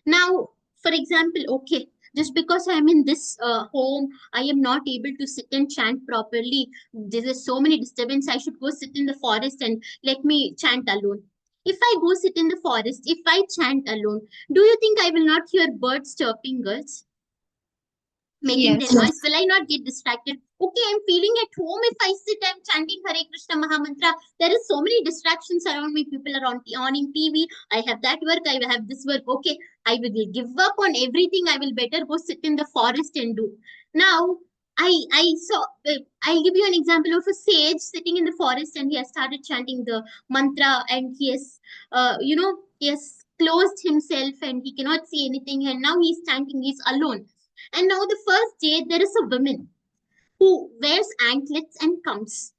Now, for example, okay, Just because I am in this home, I am not able to sit and chant properly. There is so many disturbance. I should go sit in the forest and let me chant alone. If I go sit in the forest, if I chant alone, do you think I will not hear birds chirping, girls? Making their Yes. noise? Will I not get distracted? Okay, I'm feeling at home. If I sit, I'm chanting Hare Krishna Mahamantra. There is so many distractions around me. People are on in TV. I have that work. I have this work. Okay, I will give up on everything. I will better go sit in the forest and do. Now, I saw. I'll give you an example of a sage sitting in the forest, and he has started chanting the mantra, and he has, he has closed himself, and he cannot see anything. And now he's chanting. He's alone. And now the first day there is a woman who wears anklets and comes.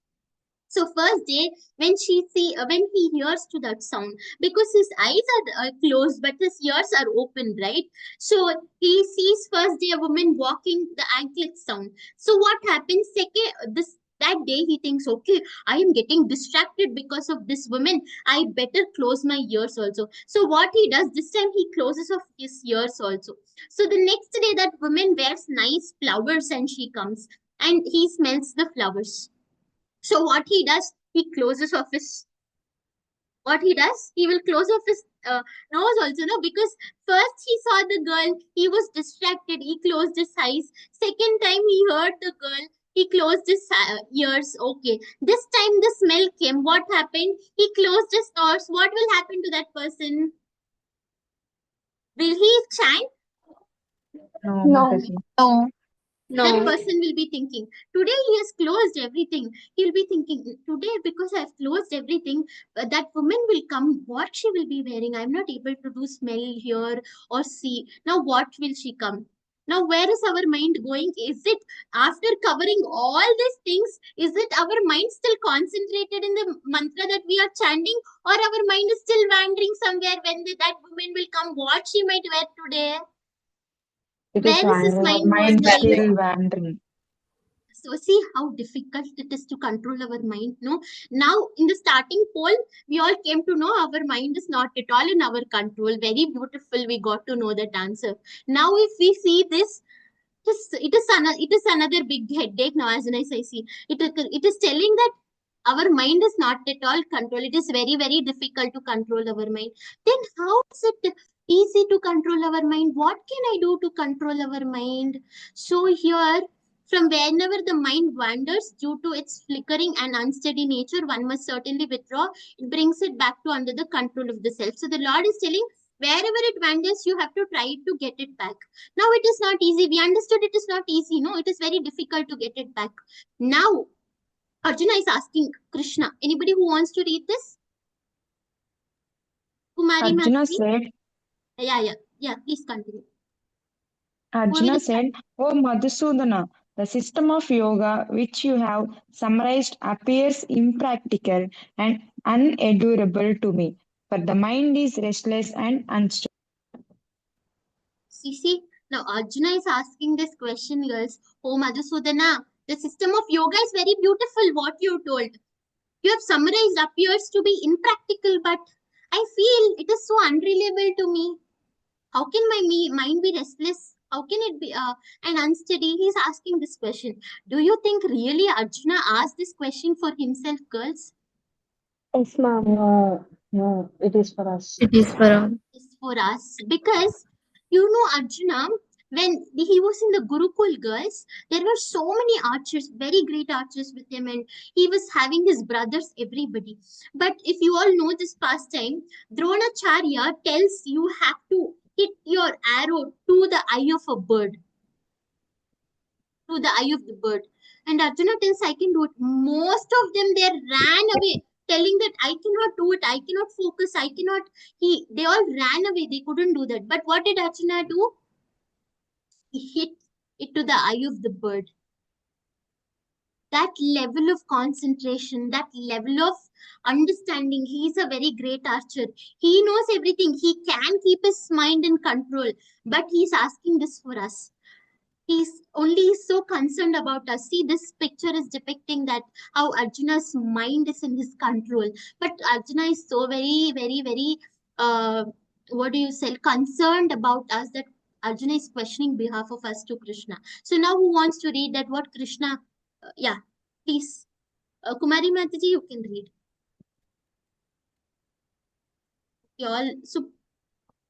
So first day when he hears to that sound, because his eyes are closed but his ears are open, right? So he sees first day a woman walking, the anklet sound. So what happens? Second, this that day he thinks, okay, I am getting distracted because of this woman. I better close my ears also. So what he does this time, he closes off his ears also. So the next day that woman wears nice flowers and she comes and he smells the flowers. So what he does, he closes off his. What he does, he will close off his nose also, no? Because first he saw the girl, he was distracted, he closed his eyes. Second time he heard the girl, he closed his ears. Okay. This time the smell came. What happened? He closed his nose. What will happen to that person? Will he chant? No, No. Mataji. No. That No. person will be thinking, today he has closed everything. He'll be thinking, today because I've closed everything, that woman will come. What she will be wearing? I'm not able to do smell, hear, or see. Now, what will she come? Now, where is our mind going? Is it after covering all these things? Is it our mind still concentrated in the mantra that we are chanting, or our mind is still wandering somewhere when that woman will come? What she might wear today? It is Where is his wandering. Our mind was mind is going? still wandering. So see how difficult it is to control our mind. No, now in the starting poll, we all came to know our mind is not at all in our control. Very beautiful. We got to know that answer. Now, if we see this, it is another big headache now. As I see, it is telling that our mind is not at all control. It is very, very difficult to control our mind. Then how is it easy to control our mind? What can I do to control our mind? So here, from whenever the mind wanders due to its flickering and unsteady nature, one must certainly withdraw. It brings it back to under the control of the self. So the Lord is telling, wherever it wanders, you have to try to get it back. Now it is not easy. We understood it is not easy. No, it is very difficult to get it back. Now Arjuna is asking Krishna. Anybody who wants to read this? Kumari Arjuna Madhavi? said, Yeah, please continue. Arjuna said, O Madhusudana, the system of yoga which you have summarized appears impractical and unendurable to me, for the mind is restless and unstable. See, now Arjuna is asking this question, girls. Oh, Madhusudana, the system of yoga is very beautiful, what you told. You have summarized appears to be impractical, but I feel it is so unreliable to me. How can my mind be restless? How can it be and unsteady? He's asking this question. Do you think really Arjuna asked this question for himself, girls? Yes, ma'am. No, no, it is for us. It is for all. Is for us because Arjuna, when he was in the Gurukul, girls, there were so many archers, very great archers with him, and he was having his brothers, everybody. But if you all know this pastime, Dronacharya tells you have to hit your arrow to the eye of a bird, to the eye of the bird. And Arjuna tells, I can do it. Most of them, they ran away, telling that I cannot do it, I cannot focus, I cannot. They all ran away, they couldn't do that. But what did Arjuna do? He hit it to the eye of the bird. That level of concentration, that level of understanding. He is a very great archer. He knows everything. He can keep his mind in control. But he's asking this for us. He's only so concerned about us. See, this picture is depicting that how Arjuna's mind is in his control. But Arjuna is so very, very, very, what do you say, concerned about us that Arjuna is questioning behalf of us to Krishna. So now who wants to read that what Krishna, yeah, please. Kumari Mataji, you can read. You all, so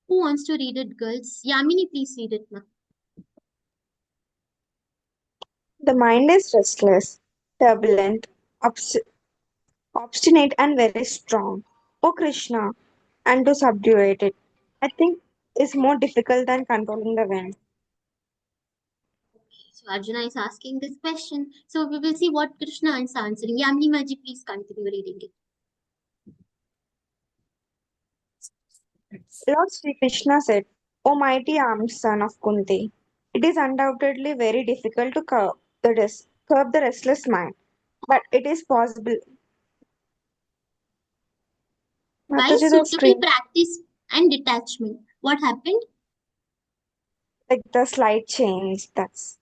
who wants to read it, girls? Yamini, please read it, ma. The mind is restless, turbulent, obstinate, and very strong. O Krishna, and to subdue it, I think, is more difficult than controlling the wind. So Arjuna is asking this question. So we will see what Krishna is answering. Yamini Maji, please continue reading it. Lord Sri Krishna said, O mighty armed son of Kunti, it is undoubtedly very difficult to curb the restless mind, but it is possible. By Mataji, the suitable screen, practice and detachment. What happened? like the slight change, that's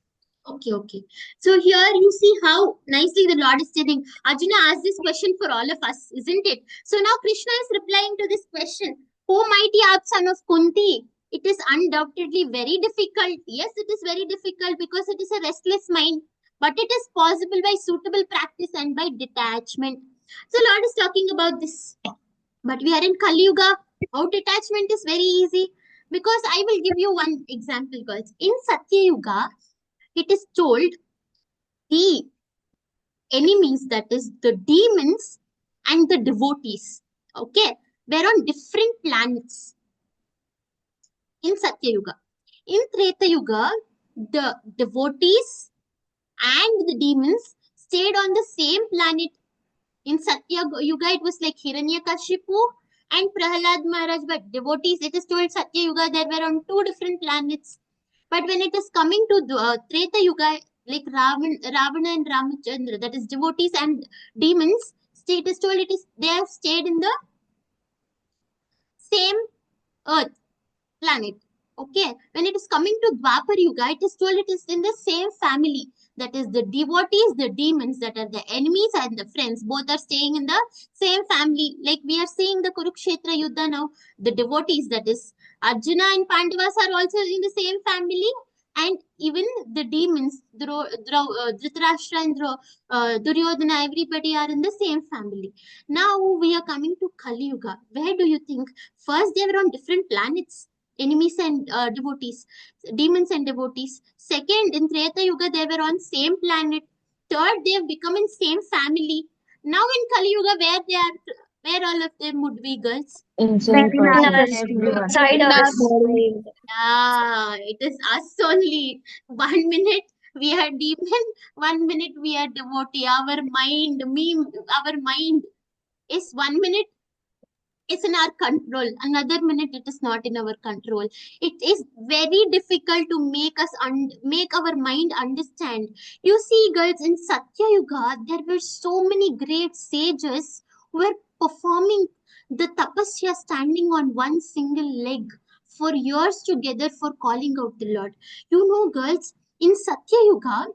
Okay. So here you see how nicely the Lord is telling. Arjuna asked this question for all of us, isn't it? So now Krishna is replying to this question. O mighty apt son of Kunti, it is undoubtedly very difficult. Yes, it is very difficult because it is a restless mind. But it is possible by suitable practice and by detachment. So Lord is talking about this. But we are in Kali Yuga. How detachment is very easy. Because I will give you one example, girls. In Satya Yuga, it is told the enemies, that is the demons and the devotees, okay, were on different planets in Satya Yuga. In Treta Yuga, the devotees and the demons stayed on the same planet. In Satya Yuga, it was like Hiranyakashipu and Prahalad Maharaj, but devotees, it is told Satya Yuga, they were on two different planets. But when it is coming to the Treta Yuga, like Ravana and Ramachandra, that is devotees and demons, it is told they have stayed in the same earth planet. Okay, when it is coming to Dwapar Yuga, it is told it is in the same family. That is the devotees, the demons, that are the enemies and the friends, both are staying in the same family. Like we are seeing the Kurukshetra Yuddha now, the devotees, that is Arjuna and Pandavas, are also in the same family, and even the demons, Dhritarashtra and Duryodhana, everybody are in the same family. Now we are coming to Kali Yuga. Where do you think? First, they were on different planets, enemies and devotees, demons and devotees. Second, in Treta Yuga, they were on same planet. Third, they have become in same family. Now in Kali Yuga, where all of them would be, girls? Inside Within person, us, everyone. inside In our us. mind. Yeah, it is us only. 1 minute we are demon, 1 minute we are devotee. Our mind is 1 minute is in our control, another minute it is not in our control. It is very difficult to make our mind understand. You see, girls, in Satya Yuga there were so many great sages who were performing the tapasya standing on one single leg for years together for calling out the Lord. You know, girls, in Satya Yuga,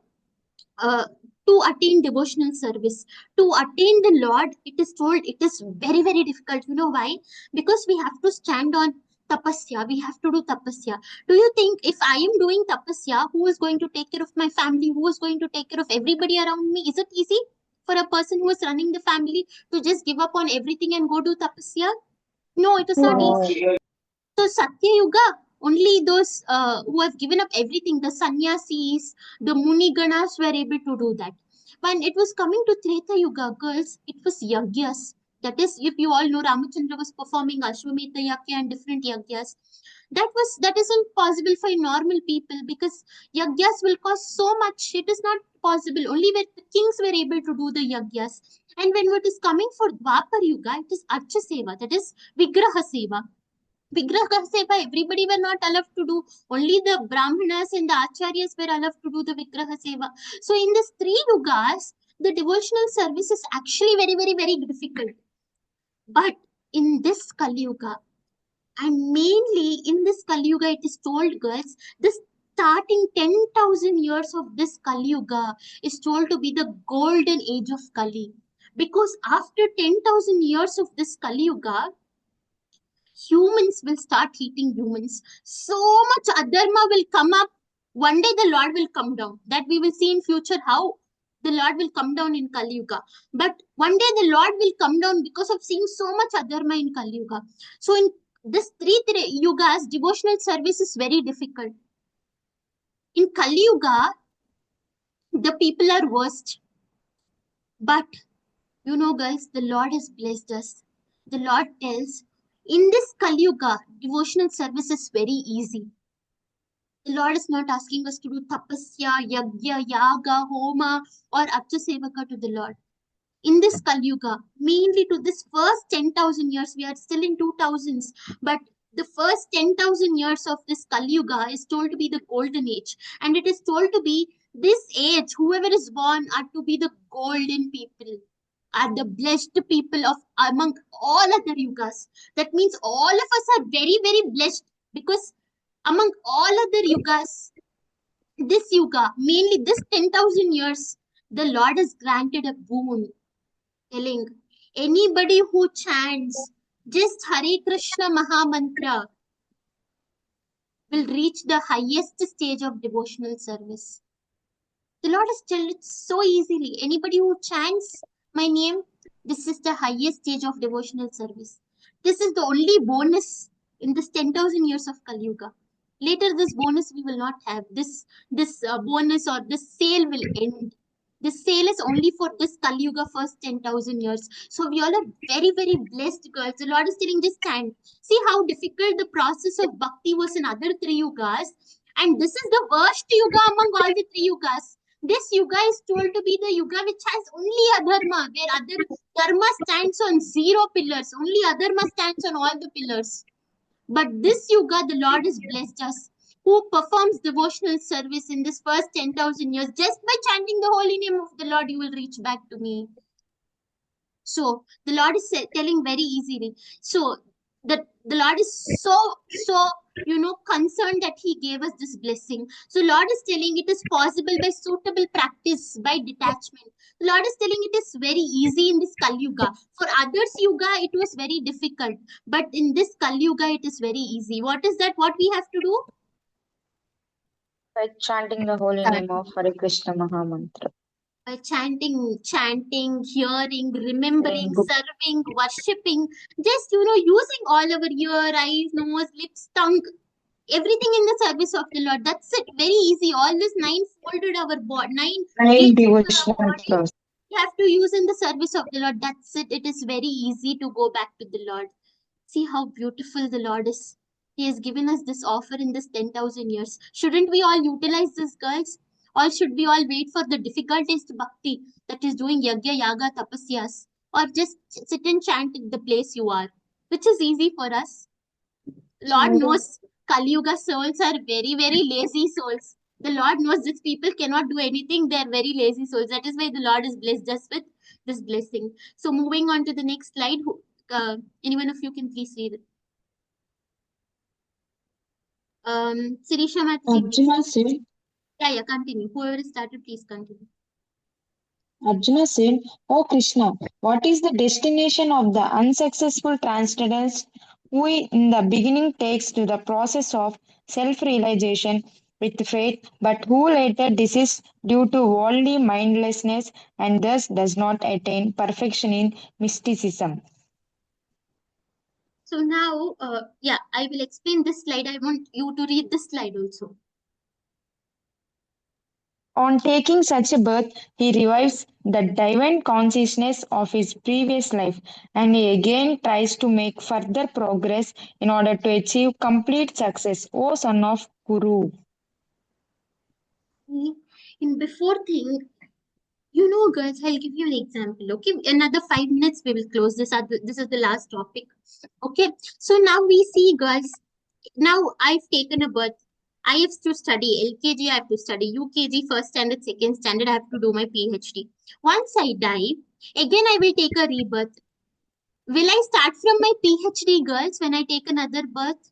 uh, to attain devotional service, to attain the Lord, it is told it is very, very difficult. You know why? Because we have to stand on tapasya, we have to do tapasya. Do you think if I am doing tapasya, who is going to take care of my family? Who is going to take care of everybody around me? Is it easy for a person who is running the family to just give up on everything and go do tapasya? No, it is not No. easy. So Satya Yuga, only those who have given up everything, the sannyasis, the Muni Ganas, were able to do that. When it was coming to Treta Yuga, girls, it was yagyas. That is, if you all know, Ramachandra was performing Ashwamedha Yagya and different yagyas. That isn't possible for normal people because yagyas will cost so much. It is not possible. Only where the kings were able to do the yagyas. And when it is coming for Dwapar Yuga, it is Archa Seva, that is Vigraha Seva. Vigraha Seva, everybody were not allowed to do. Only the Brahmanas and the Acharyas were allowed to do the Vigraha Seva. So in these three yugas, the devotional service is actually very, very, very difficult. But in this Kali Yuga, and mainly in this Kali Yuga, it is told, girls, the starting 10,000 years of this Kali Yuga is told to be the golden age of Kali. Because after 10,000 years of this Kali Yuga, Humans will start hating humans. So much adharma will come up. One day the Lord will come down. That we will see in future how the Lord will come down in Kali Yuga. But one day the Lord will come down because of seeing so much adharma in Kali Yuga. So in this three yugas, devotional service is very difficult. In Kali Yuga, the people are worst. But you know, girls, the Lord has blessed us. The Lord tells, in this Kali Yuga, devotional service is very easy. The Lord is not asking us to do tapasya, yagya, yaga, homa, or archa to the Lord. In this Kali Yuga, mainly to this first 10,000 years, we are still in 2000s, but the first 10,000 years of this Kali Yuga is told to be the golden age, and it is told to be this age, whoever is born are to be the golden people, are the blessed people of among all other yugas. That means all of us are very, very blessed because among all other yugas, this yuga, mainly this 10,000 years, the Lord has granted a boon, telling anybody who chants just Hare Krishna Mahamantra will reach the highest stage of devotional service. The Lord has told it so easily. Anybody who chants my name, this is the highest stage of devotional service. This is the only bonus in this 10,000 years of Kali Yuga. Later, this bonus we will not have. This bonus or this sale will end. This sale is only for this Kali Yuga first 10,000 years. So we all are very, very blessed girls. The Lord is telling just stand. See how difficult the process of bhakti was in other three yugas. And this is the worst yuga among all the three yugas. This yuga is told to be the yuga which has only adharma, where other dharma stands on zero pillars. Only adharma stands on all the pillars. But this yuga, the Lord has blessed us. Who performs devotional service in this first 10,000 years, just by chanting the holy name of the Lord, you will reach back to me. So the Lord is telling very easily. So the Lord is so concerned that He gave us this blessing. So Lord is telling it is possible by suitable practice, by detachment. The Lord is telling it is very easy in this Kali Yuga. For others Yuga, it was very difficult. But in this Kali Yuga, it is very easy. What is that? What we have to do? By chanting the holy name of Hare Krishna Mahamantra. By chanting, hearing, remembering, serving, worshipping, just using all our ear, eyes, nose, lips, tongue, everything in the service of the Lord. That's it. Very easy. All this nine folded our body, nine Nine gates of our devotional body, flows. we have to use in the service of the Lord. That's it. It is very easy to go back to the Lord. See how beautiful the Lord is. He has given us this offer in this 10,000 years. Shouldn't we all utilize this, girls? Or should we all wait for the difficultest bhakti, that is doing yagya, yaga, tapasyas? Or just sit and chant at the place you are, which is easy for us. Lord knows Kali Yuga souls are very, very lazy souls. The Lord knows these people cannot do anything. They are very lazy souls. That is why the Lord has blessed us with this blessing. So moving on to the next slide. Anyone of you can please read it. Sirisha Mataji. Arjuna said, Yeah, continue. Whoever started, please continue. Arjuna said, "O Krishna, what is the destination of the unsuccessful transcendence who in the beginning takes to the process of self-realization with faith, but who later desists due to worldly mindlessness and thus does not attain perfection in mysticism?" So now, I will explain this slide. I want you to read this slide also. On taking such a birth, he revives the divine consciousness of his previous life, and he again tries to make further progress in order to achieve complete success. O son of Kuru. In before thing, girls, I'll give you an example. Okay, another 5 minutes we will close this. This is the last topic. Okay, so now we see, girls. Now I've taken a birth. I have to study LKG. I have to study UKG, first standard, second standard. I have to do my PhD. Once I die, again I will take a rebirth. Will I start from my PhD, girls, when I take another birth?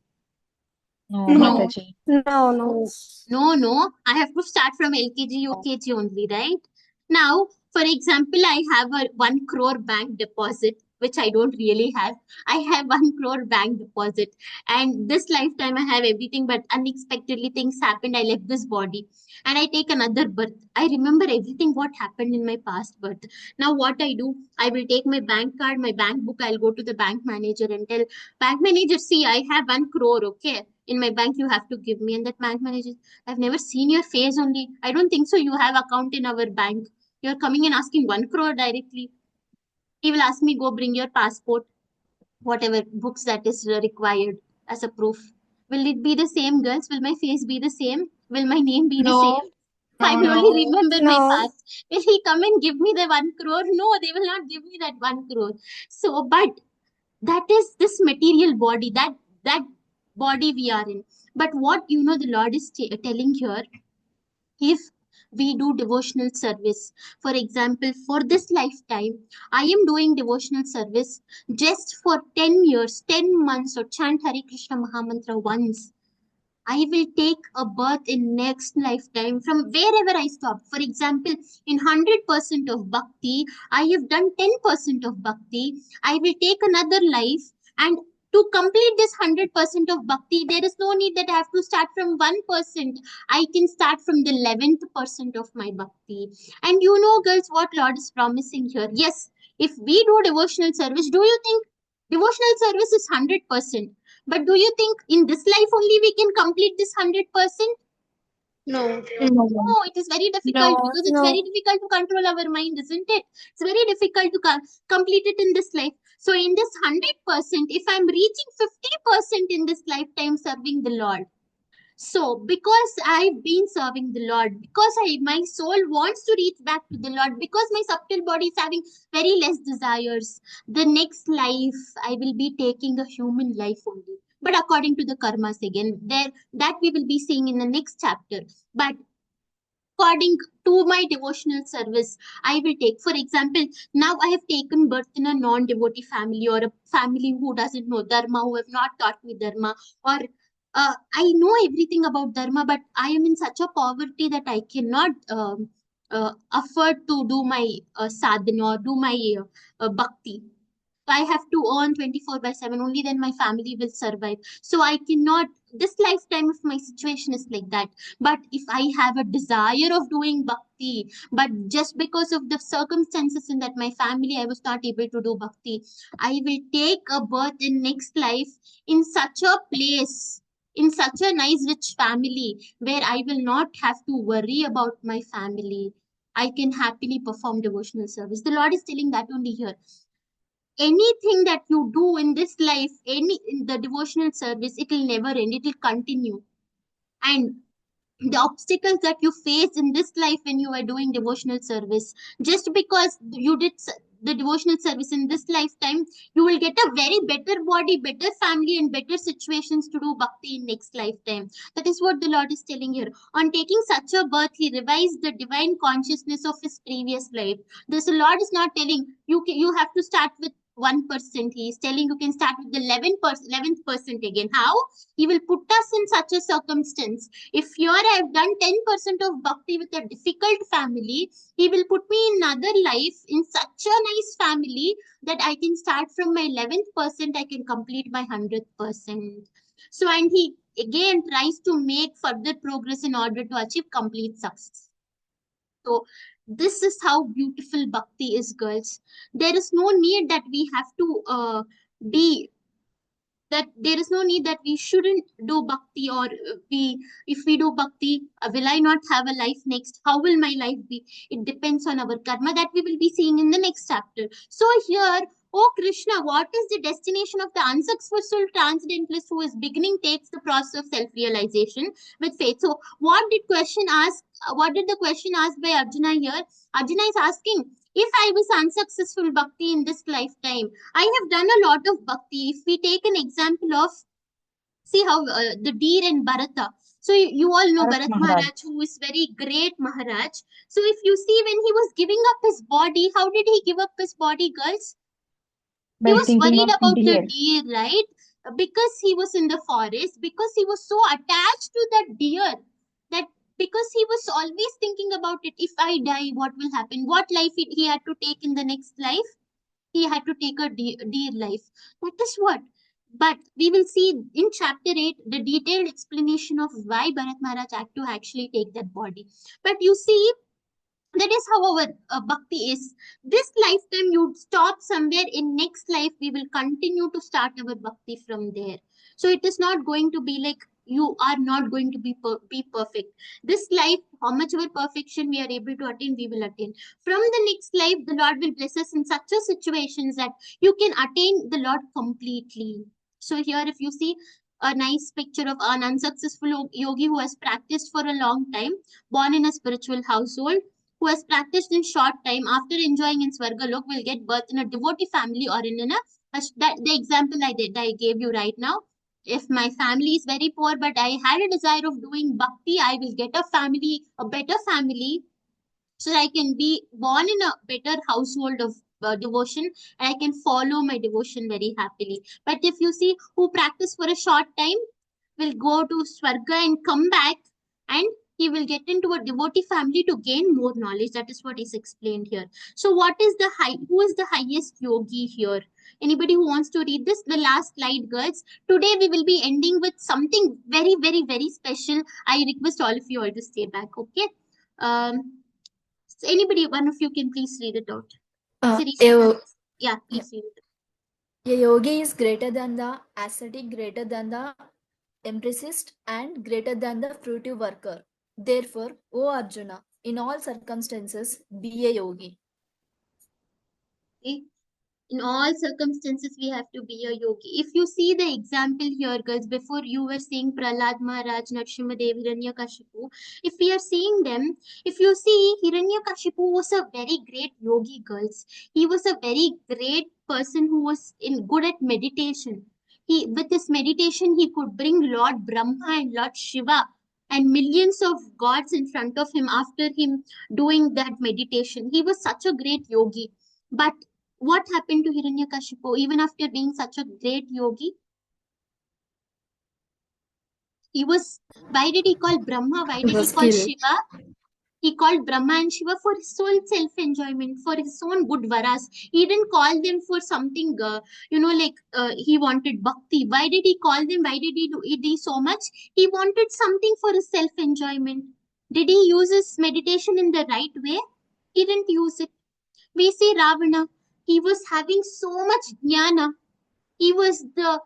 No, No. Mataji. No. I have to start from LKG, UKG only, right? Now, for example, I have a 1 crore bank deposit. which I don't really have. I have 1 crore bank deposit, and this lifetime I have everything, but unexpectedly things happened. I left this body and I take another birth. I remember everything what happened in my past birth. Now what I do, I will take my bank card, my bank book, I'll go to the bank manager and tell, bank manager, see, I have 1 crore, okay? In my bank, you have to give me. And that bank manager, I've never seen your face only. I don't think so. You have account in our bank. You're coming and asking 1 crore directly. He will ask me, go bring your passport, whatever books that is required as a proof. Will it be the same, girls? Will my face be the same? Will my name be the No. same? I will No. only remember my No. past. Will he come and give me the 1 crore? No, they will not give me that 1 crore. So, but that is this material body, that body we are in. But what the Lord is telling here, if we do devotional service, for example, for this lifetime, I am doing devotional service just for 10 years, 10 months, or chant Hare Krishna Mahamantra once, I will take a birth in next lifetime from wherever I stop. For example, in 100% of bhakti, I have done 10% of bhakti. I will take another life, and to complete this 100% of bhakti, there is no need that I have to start from 1%. I can start from the 11th% of my bhakti. And girls, what Lord is promising here? Yes, if we do devotional service, do you think devotional service is 100%? But do you think in this life only we can complete this 100%? No. No. No, it is very difficult No. because it's very difficult to control our mind, isn't it? It's very difficult to complete it in this life. So, in this 100%, if I'm reaching 50% in this lifetime serving the Lord, so, because I've been serving the Lord, because my soul wants to reach back to the Lord, because my subtle body is having very less desires, the next life I will be taking a human life only. But according to the karmas again, there that we will be seeing in the next chapter. But according to my devotional service, I will take, for example, now I have taken birth in a non-devotee family, or a family who doesn't know Dharma, who have not taught me Dharma, or I know everything about Dharma, but I am in such a poverty that I cannot afford to do my sadhana or do my bhakti. I have to earn 24 by 7, only then my family will survive. So I cannot, this lifetime, if my situation is like that. But if I have a desire of doing bhakti, but just because of the circumstances in that my family, I was not able to do bhakti, I will take a birth in next life in such a place, in such a nice, rich family, where I will not have to worry about my family. I can happily perform devotional service. The Lord is telling that only here. Anything that you do in this life, any in the devotional service, it will never end, it will continue. And the obstacles that you face in this life when you are doing devotional service, just because you did the devotional service in this lifetime, you will get a very better body, better family, and better situations to do bhakti in next lifetime. That is what the Lord is telling here. On taking such a birth, he revised the divine consciousness of his previous life. This Lord is not telling you have to start with 1%. He is telling you can start with the 11th% again. How? He will put us in such a circumstance. If here I have done 10% of bhakti with a difficult family, he will put me in another life in such a nice family that I can start from my 11th%, I can complete my 100%. So, and he again tries to make further progress in order to achieve complete success. So, this is how beautiful bhakti is, girls. There is no need that we have to be that there is no need that we shouldn't do bhakti, or we if we do bhakti, will I not have a life next? How will my life be? It depends on our karma, that we will be seeing in the next chapter. So here, oh Krishna, what is the destination of the unsuccessful transcendentalist who is beginning takes the process of self-realization with faith? So what did the question ask by Arjuna here? Arjuna is asking, if I was unsuccessful bhakti in this lifetime, I have done a lot of bhakti. If we take an example of, see how the deer and Bharata. So you all know Bharat Bharat Maharaj. Maharaj, who is very great Maharaj. So if you see, when he was giving up his body, how did he give up his body, girls? He By was thinking worried of about the deer. deer, right? Because he was in the forest, because he was so attached to that deer, that because he was always thinking about it, if I die, what will happen? What life he had to take in the next life? he had to take a dear life. That is what. But we will see in chapter 8 the detailed explanation of why Bharat Maharaj had to actually take that body. But you see, that is how our bhakti is. This lifetime you stop somewhere, in next life we will continue to start our bhakti from there. So it is not going to be like you are not going to be perfect. This life, how much our perfection we are able to attain, we will attain. From the next life the Lord will bless us in such a situations that you can attain the Lord completely. So here if you see a nice picture of an unsuccessful yogi who has practiced for a long time, born in a spiritual household, who has practiced in short time, after enjoying in Swargalok will get birth in a devotee family or in that the example I gave you right now. If my family is very poor but I had a desire of doing bhakti, I will get a family, a better family, so that I can be born in a better household of devotion, and I can follow my devotion very happily. But if you see who practice for a short time will go to Swarga and come back, and he will get into a devotee family to gain more knowledge. That is what is explained here. So what is the who is the highest yogi here? Anybody who wants to read this? The last slide, girls. Today we will be ending with something very, very, very special. I request all of you all to stay back, okay? So anybody, one of you can please read it out. Uh, Siri, a, yeah, yeah. please read it. A yogi is greater than the ascetic, greater than the empiricist, and greater than the fruitive worker. Therefore, O Arjuna, in all circumstances, be a yogi. Okay. In all circumstances we have to be a yogi. If you see the example here, girls, before you were seeing Prahlad Maharaj, Narsimhadev, Hiranyakashipu, if we are seeing them, if you see, Hiranyakashipu was a very great yogi, girls. He was a very great person who was in good at meditation. He, with his meditation, he could bring Lord Brahma and Lord Shiva and millions of gods in front of him after him doing that meditation. He was such a great yogi. But what happened to Hiranyakashipu even after being such a great yogi? He was, why did he call Brahma? Why He did he was call killed. Shiva? He called Brahma and Shiva for his own self enjoyment, for his own good varas. He didn't call them for something, he wanted bhakti. Why did he call them? Why did he do it so much? He wanted something for his self enjoyment. Did he use his meditation in the right way? He didn't use it. We see Ravana. He was having so much jnana. He was the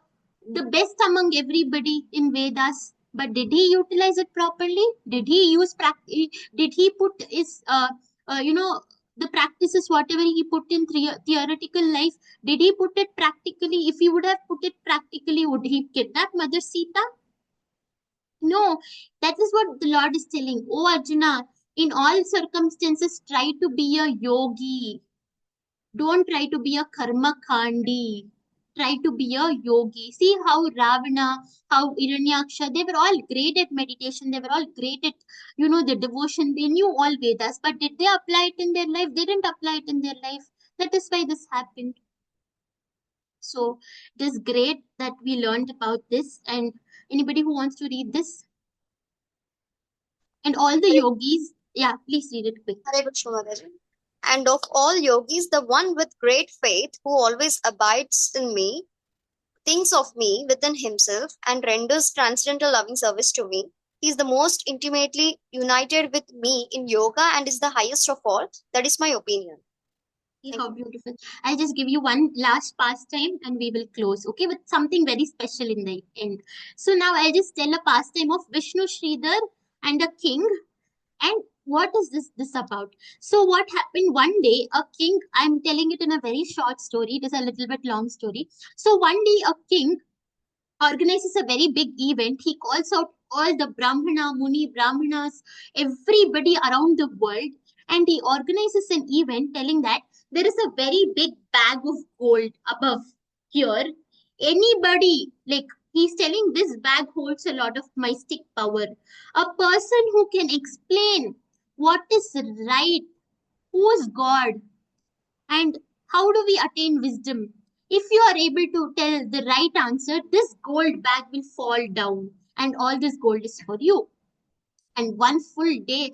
best among everybody in Vedas. But did he utilize it properly? Did he use practice? Did he put his the practices whatever he put in theoretical life? Did he put it practically? If he would have put it practically, would he kidnap Mother Sita? No, that is what the Lord is telling. Oh Arjuna, in all circumstances, try to be a yogi. Don't try to be a karma kandi. Try to be a yogi. See how Ravana, how Hiranyaksha, they were all great at meditation. They were all great at, the devotion. They knew all Vedas. But did they apply it in their life? They didn't apply it in their life. That is why this happened. So it is great that we learned about this. And anybody who wants to read this? And all the yogis, yeah, please read it quick. Hare Krishna Mataji. And of all yogis, the one with great faith who always abides in me, thinks of me within himself, and renders transcendental loving service to me. He is the most intimately united with me in yoga and is the highest of all. That is my opinion. See how beautiful. I'll just give you one last pastime and we will close, okay, with something very special in the end. So now I'll just tell a pastime of Vishnu Sridhar and a king. And what is this about? So what happened one day, a king, I'm telling it in a very short story, it is a little bit long story. So one day a king organizes a very big event. He calls out all the Brahmana, Muni, Brahmanas, everybody around the world, and he organizes an event telling that there is a very big bag of gold above here. Anybody, like he's telling this bag holds a lot of mystic power. A person who can explain what is right, who is God, and how do we attain wisdom? If you are able to tell the right answer, this gold bag will fall down and all this gold is for you. And one full day,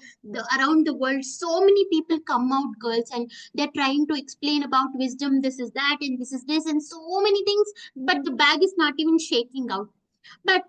around the world, so many people come out, girls, and they're trying to explain about wisdom. This is that, and this is this, and so many things. But the bag is not even shaking out. But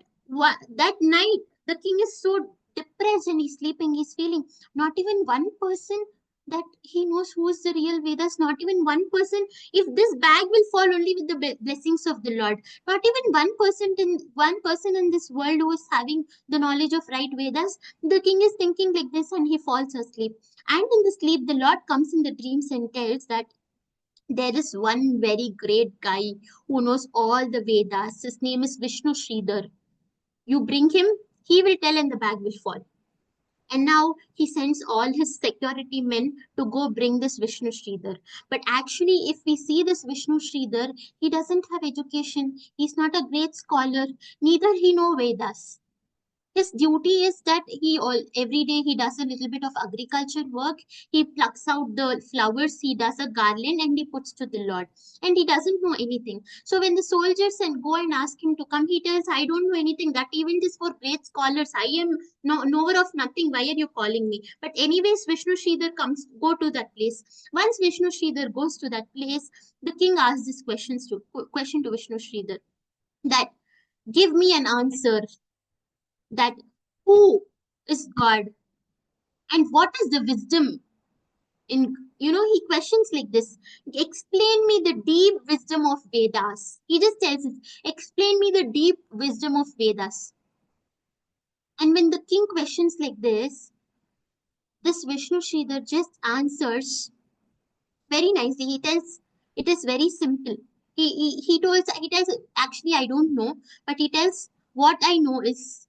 that night, the king is so depressed and he's sleeping. He's feeling not even one person that he knows who is the real Vedas. Not even one person. If this bag will fall only with the blessings of the Lord. Not even one person in this world who is having the knowledge of right Vedas. The king is thinking like this, and he falls asleep. And in the sleep, the Lord comes in the dreams and tells that there is one very great guy who knows all the Vedas. His name is Vishnu Sridhar. You bring him, he will tell, and the bag will fall. And now he sends all his security men to go bring this Vishnu Sridhar. But actually, if we see this Vishnu Sridhar, he doesn't have education. He's not a great scholar. Neither he know Vedas. His duty is that every day he does a little bit of agriculture work. He plucks out the flowers, he does a garland, and he puts to the Lord. And he doesn't know anything. So when the soldiers go and ask him to come, he tells, I don't know anything. That event is for great scholars. I am knower of nothing. Why are you calling me? But anyways, Vishnu Sridhar comes, go to that place. Once Vishnu Sridhar goes to that place, the king asks this question to Vishnu Sridhar, that give me an answer, that who is God and what is the wisdom in, he questions like this. Explain me the deep wisdom of Vedas. He just tells us, explain me the deep wisdom of Vedas. And when the king questions like this Vishnu Sridhar just answers very nicely. He tells it is very simple. He tells actually I don't know, but he tells what I know is,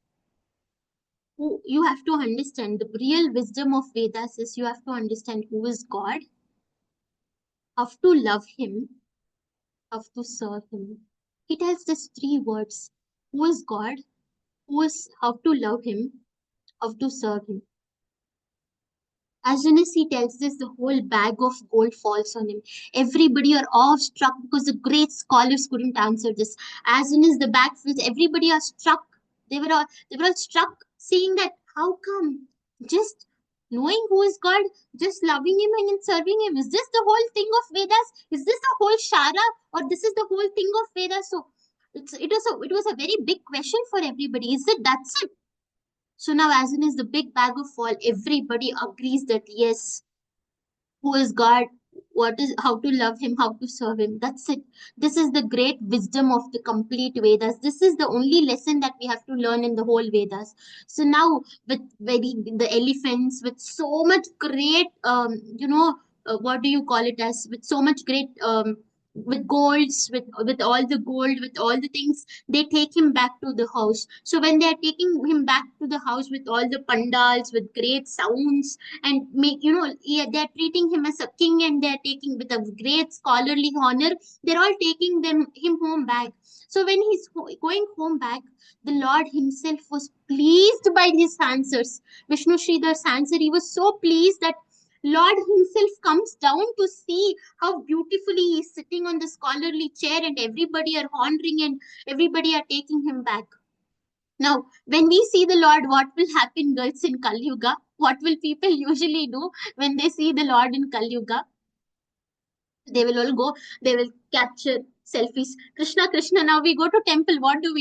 you have to understand the real wisdom of Vedas is you have to understand who is God, how to love him, how to serve him. He tells these three words: who is God, who is how to love him, how to serve him. As soon as he tells this, the whole bag of gold falls on him. Everybody are awestruck because the great scholars couldn't answer this. As soon as the bag falls, everybody are struck. They were all struck, seeing that how come just knowing who is God, just loving him and serving him. Is this the whole thing of Vedas? Is this the whole Shara, or this is the whole thing of Vedas? So it was a very big question for everybody. Is it that's it? So now, as soon as the big bag of fall, everybody agrees that yes, who is God, what is how to love him, how to serve him. That's it. This is the great wisdom of the complete Vedas. This is the only lesson that we have to learn in the whole Vedas. So now, with the elephants, with so much great, what do you call it as? With so much great, with golds, with all the gold, with all the things, they take him back to the house. So when they are taking him back to the house with all the pandals, with great sounds, and yeah, they're treating him as a king, and they're taking with a great scholarly honor, they're all taking him home back. So when he's going home back, the Lord himself was pleased by his answers. Vishnu Sridhar's answer, he was so pleased that Lord himself comes down to see how beautifully he's sitting on the scholarly chair, and everybody are honoring, and everybody are taking him back. Now, when we see the Lord, what will happen, girls, in Kali Yuga? What will people usually do when they see the Lord in Kali Yuga? They will all go, they will capture selfies. Krishna, Krishna, now we go to temple. What do?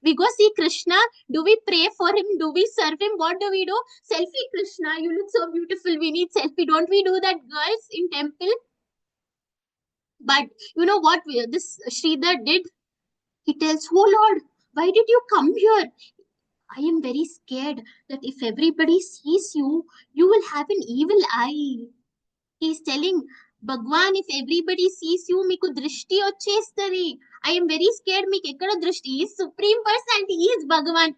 We go see Krishna. Do we pray for him? Do we serve him? What do? Selfie, Krishna, you look so beautiful. We need selfie. Don't we do that, girls, in temple? But you know what this Sridhar did? He tells, oh Lord, why did you come here? I am very scared that if everybody sees you, you will have an evil eye. He's telling, Bhagwan, if everybody sees you, meeku drishti vachestari. I am very scared, meeku ekkada drishti. He is Supreme Personality, he is Bhagwan.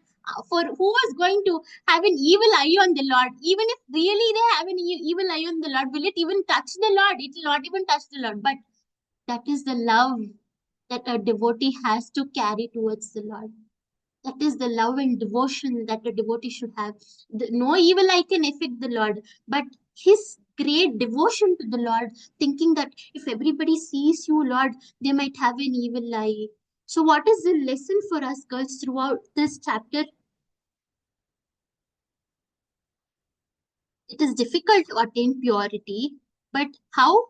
For who is going to have an evil eye on the Lord? Even if really they have an evil eye on the Lord, will it even touch the Lord? It will not even touch the Lord. But that is the love that a devotee has to carry towards the Lord. That is the love and devotion that a devotee should have. No evil eye can affect the Lord, but his great devotion to the Lord, thinking that if everybody sees you, Lord, they might have an evil eye. So, what is the lesson for us, girls, throughout this chapter? It is difficult to attain purity, but how?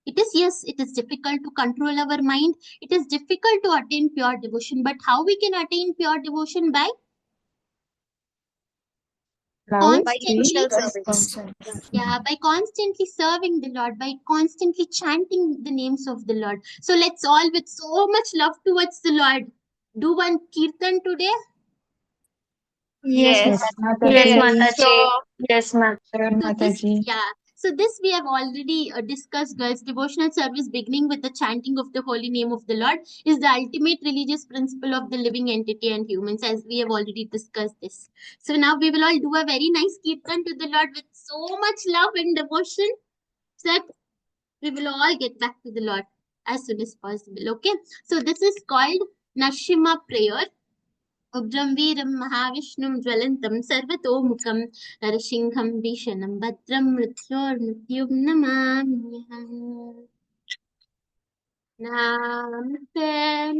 It is, yes, it is difficult to control our mind. It is difficult to attain pure devotion, but how we can attain pure devotion? By Love, By peace, constantly, devotional service. yeah, by constantly serving the Lord, by constantly chanting the names of the Lord. So let's all, with so much love towards the Lord, do one kirtan today. Yes, yes, yes, Mataji. Mataji. Yes, Mataji. Sure, So this, Mataji. yeah. So this we have already discussed, girls. Devotional service beginning with the chanting of the holy name of the Lord is the ultimate religious principle of the living entity and humans, as we have already discussed this. So now we will all do a very nice kirtan to the Lord with so much love and devotion, so that we will all get back to the Lord as soon as possible. Okay. So this is called Nashima prayer. उग्रं वीरं महाविष्णुं ज्वलन्तं सर्वतोमुखं नरसिंहं भीषणं भद्रं मृत्योर्मृत्युं नमाम्यहम् नामस्ते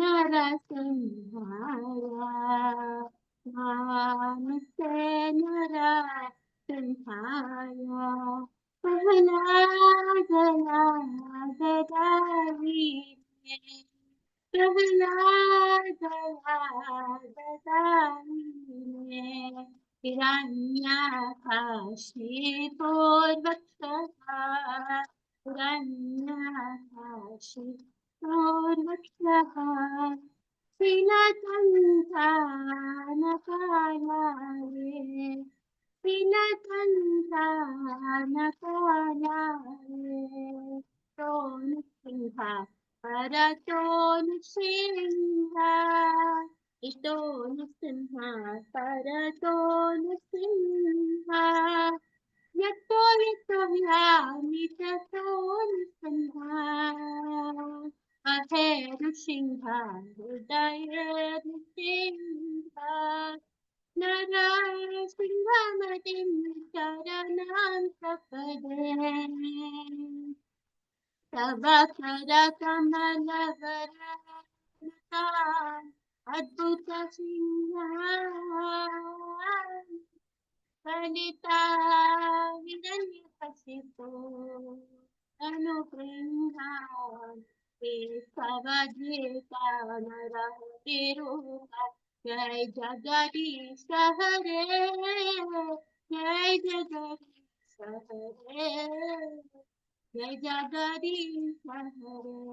नरसिंहाय नामस्ते नरसिंहाय प्रह्लादनाददामि प्रह्लादनाददामि हिरण्याकाशे पूर्वक्षः हिरण्याकाशे पूर्वक्षः श्रीलकण्ठानकालाये श्रीलकण्ठानकालाये सोनुसिंहा परतो नृसिंहा इतो नृसिंहा परतो नृसिंहा यतो यतो ह्यामि ततो नृसिंहा अहे नृसिंहा हृदये नृसिंहा नरसिंहमतिं शरणां प्रपदे तव करकमलवरता अद्भुतसिंहा ललिता हिरण्यकशिपो अनुगृह्णान् केशवद्वेषा नरहरिरूपा जय जगदीश हरे जय जगदीश हरे जय जगदीश हरे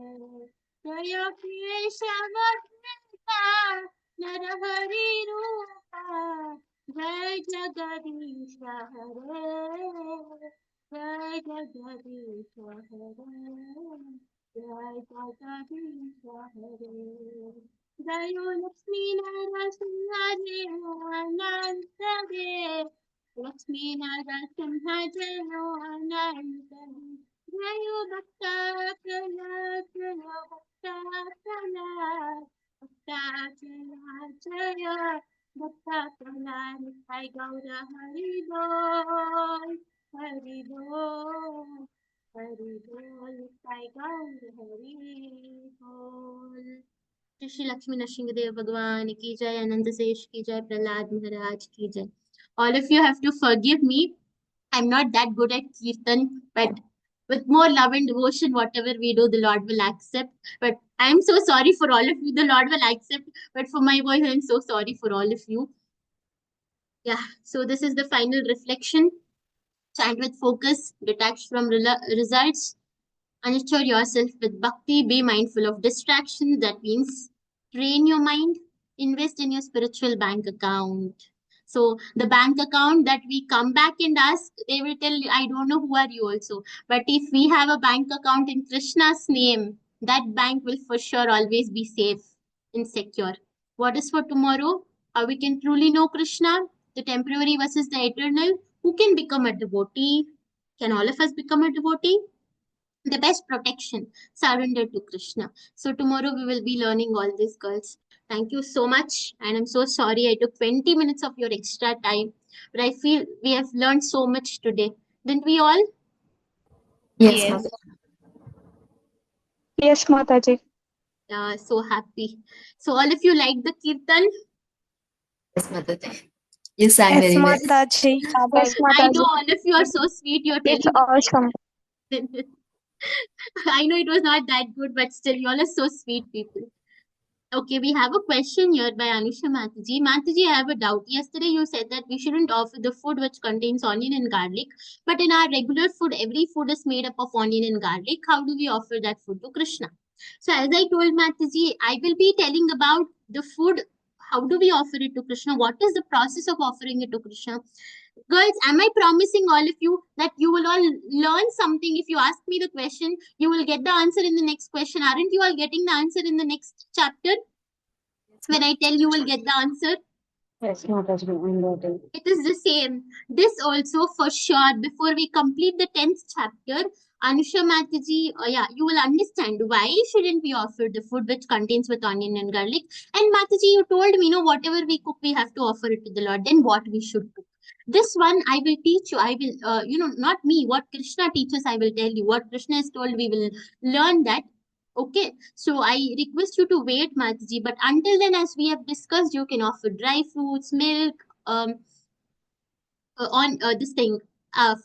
जय केशवद्वेषा नरहरिरूपा जय जगदीश हरे जय जगदीश हरे जय जगदीश हरे जयो लक्ष्मी नरसिंह जयो अनंत देव लक्ष्मी नरसिंह जयो अनंत जयो भक्त प्रहलाद जयो भक्त प्रहलाद भक्त प्रहलाद जय भक्त प्रहलाद निताय गौर हरि बोल हरि बोल हरि बोल निताय गौर हरि बोल। श्री लक्ष्मी नरसिंहदेव भगवान की जय, अनंत शेष की जय, प्रहलाद महाराज की जय। All of you have to forgive me. I'm not that good at kirtan, but with more love and devotion, whatever we do, the Lord will accept. But I'm so sorry for all of you. The Lord will accept. But for my voice, I'm so sorry for all of you. Yeah. So this is the final reflection. Chant with focus, detached from results. Nurture yourself with bhakti. Be mindful of distractions. That means train your mind. Invest in your spiritual bank account. So the bank account that we come back and ask, they will tell you, I don't know who are you also. But if we have a bank account in Krishna's name, that bank will for sure always be safe and secure. What is for tomorrow? How we can truly know Krishna, the temporary versus the eternal. Who can become a devotee? Can all of us become a devotee? The best protection, surrender to Krishna. So tomorrow we will be learning all these, girls. Thank you so much, and I'm so sorry I took 20 minutes of your extra time, but I feel we have learned so much today, didn't we all? Yes, Yes. Mataji. Yes, Mataji. So happy. So all of you like the kirtan? Yes, Mataji. You sang Yes, very well. Mataji. Yes, I know Mataji. all of you are so sweet. You're It's telling awesome. it. I know it was not that good, but still, you all are so sweet people. Okay, we have a question here by Anusha Mataji. Mataji, I have a doubt. Yesterday you said that we shouldn't offer the food which contains onion and garlic, but in our regular food, every food is made up of onion and garlic. How do we offer that food to Krishna? So, as I told Mataji, I will be telling about the food. How do we offer it to Krishna? What is the process of offering it to Krishna? Girls, am I promising all of you that you will all learn something? If you ask me the question, you will get the answer in the next question. Aren't you all getting the answer in the next chapter? When I tell you will get the answer, Yes, Mataji, I'm getting. it is the same. This also for sure. Before we complete the 10th chapter, Anusha Mataji, yeah, you will understand why shouldn't we offer the food which contains with onion and garlic. And Mataji, you told me, whatever we cook, we have to offer it to the Lord. Then what we should cook? This one I will teach you. I will, not me. What Krishna teaches, I will tell you. What Krishna has told, we will learn that. Okay, so I request you to wait, Mataji. But until then, as we have discussed, you can offer dry fruits, milk, on this thing,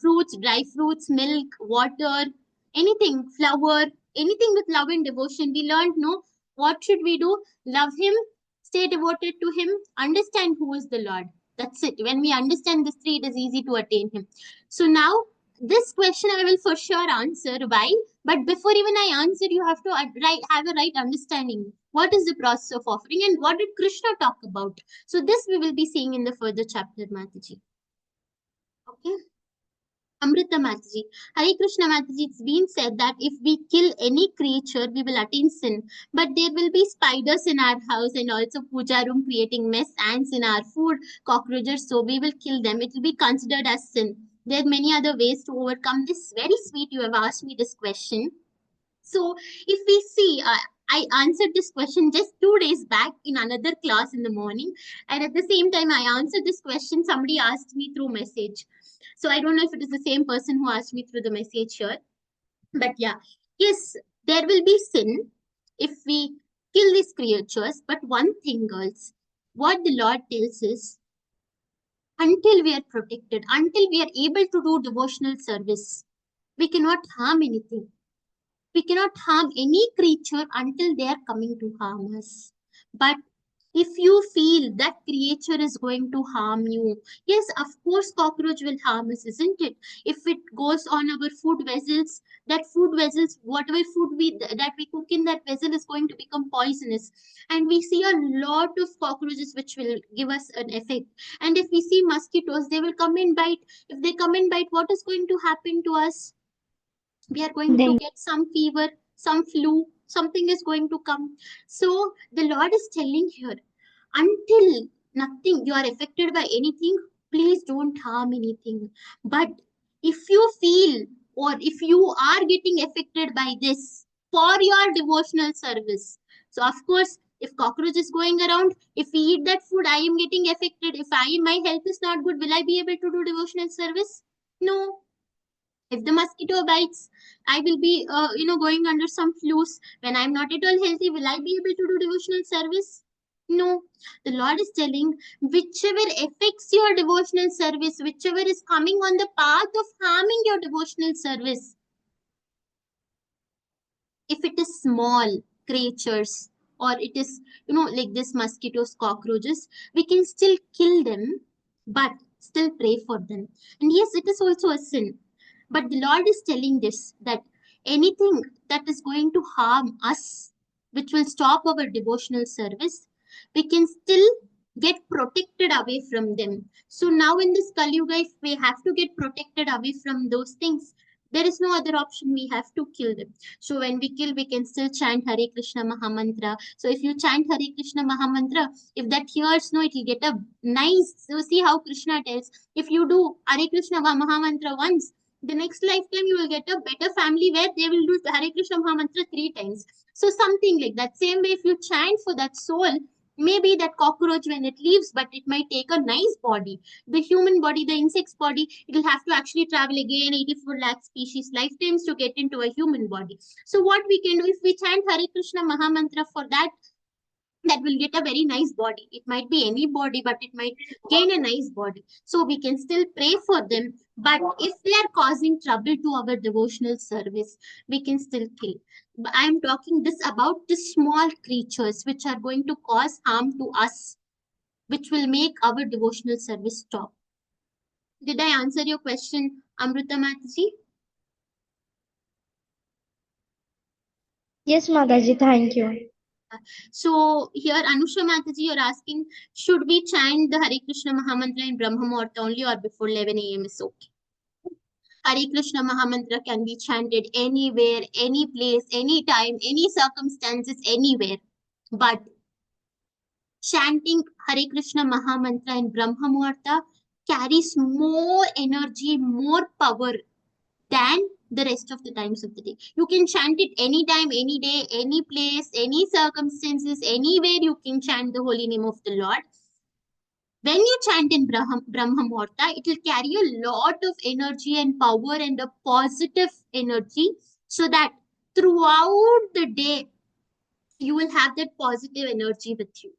fruits, dry fruits, milk, water, anything, flour, anything with love and devotion. We learned, no, what should we do? Love Him, stay devoted to Him, understand who is the Lord. That's it. When we understand this three, it is easy to attain Him. So now, this question I will for sure answer. Why? But before even I answer, you have to have a right understanding. What is the process of offering and what did Krishna talk about? So this we will be seeing in the further chapter, Mataji. Okay. Amrita Mataji. Hare Krishna Mataji, it's been said that if we kill any creature, we will attain sin. But there will be spiders in our house and also puja room creating mess, ants in our food, cockroaches, so we will kill them. It will be considered as sin. There are many other ways to overcome this. Very sweet, you have asked me this question. So, if we see, I answered this question just 2 days back in another class in the morning, and at the same time, I answered this question. Somebody asked me through message. So, I don't know if it is the same person who asked me through the message here, but yeah, yes, there will be sin if we kill these creatures. But one thing, girls, what the Lord tells is until we are protected, until we are able to do devotional service, we cannot harm anything. We cannot harm any creature until they are coming to harm us. But if you feel that creature is going to harm you, yes, of course, cockroach will harm us, isn't it? If it goes on our food vessels, that food vessels, whatever food that we cook in that vessel is going to become poisonous. And we see a lot of cockroaches which will give us an effect. And if we see mosquitoes, they will come and bite. If they come and bite, what is going to happen to us? We are going to get some fever, some flu, something is going to come. So the Lord is telling here, until nothing you are affected by anything, please don't harm anything. But if you feel or if you are getting affected by this for your devotional service, so of course if cockroach is going around, if we eat that food, I am getting affected. If my health is not good, will I be able to do devotional service? No. If the mosquito bites, I will be, going under some flus. When I'm not at all healthy, will I be able to do devotional service? No. The Lord is telling, whichever affects your devotional service, whichever is coming on the path of harming your devotional service, if it is small creatures or it is, like this mosquitoes, cockroaches, we can still kill them, but still pray for them. And yes, it is also a sin. But the Lord is telling this, that anything that is going to harm us, which will stop our devotional service, we can still get protected away from them. So now in this Kali Yuga, if we have to get protected away from those things, there is no other option. We have to kill them. So when we kill, we can still chant Hare Krishna Mahamantra. So if you chant Hare Krishna Mahamantra, if that hears, no, it will get a nice. So see how Krishna tells. If you do Hare Krishna Mahamantra once, the next lifetime you will get a better family where they will do Hare Krishna Mahamantra 3 times. So something like that. Same way, if you chant for that soul, maybe that cockroach when it leaves, but it might take a nice body. The human body, the insect's body, it will have to actually travel again 84 lakh species lifetimes to get into a human body. So what we can do, if we chant Hare Krishna Mahamantra for that that will get a very nice body. It might be any body, but it might gain a nice body. So we can still pray for them. But if they are causing trouble to our devotional service, we can still kill. But I am talking this about the small creatures which are going to cause harm to us, which will make our devotional service stop. Did I answer your question, Amrita Mataji? Yes, Mataji, thank you. So here, Anusha Mataji, you're asking, should we chant the Hare Krishna Mahamantra in Brahma Muhurta only or before 11 a.m. is okay? Hare Krishna Mahamantra can be chanted anywhere, any place, any time, any circumstances, anywhere. But chanting Hare Krishna Mahamantra in Brahma Muhurta carries more energy, more power than the rest of the times of the day. You can chant it anytime, any day, any place, any circumstances, anywhere you can chant the holy name of the Lord. When you chant in Brahma Muhurta, it will carry a lot of energy and power and a positive energy, so that throughout the day you will have that positive energy with you.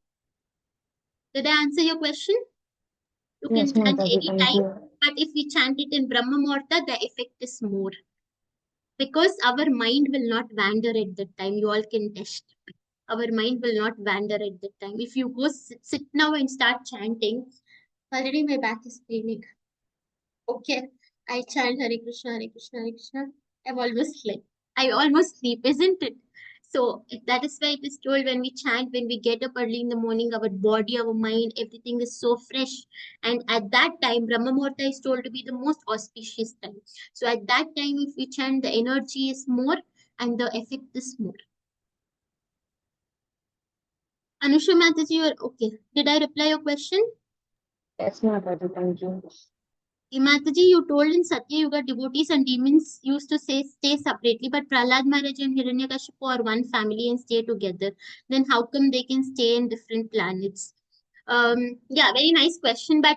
Did I answer your question? You Yes, can chant Mataji, any thank time, you. but if we chant it in Brahma Muhurta, the effect is more. Because our mind will not wander at that time. You all can test. Our mind will not wander at that time. If you go sit now and start chanting, already my back is paining. Okay, I chant Hare Krishna, Hare Krishna, Hare Krishna. I've almost slept. I almost sleep, isn't it? So that is why it is told, when we chant, when we get up early in the morning, our body, our mind, everything is so fresh. And at that time, Brahma Muhurta is told to be the most auspicious time. So at that time, if we chant, the energy is more and the effect is more. Anusha Mataji, you are okay. Did I reply your question? Yes, Mataji, thank you. Mataji, you told in Satya Yuga devotees and demons used to stay separately, but Prahlad Maharaj and Hiranyakashipu are one family and stay together. Then how come they can stay in different planets? Yeah, very nice question, but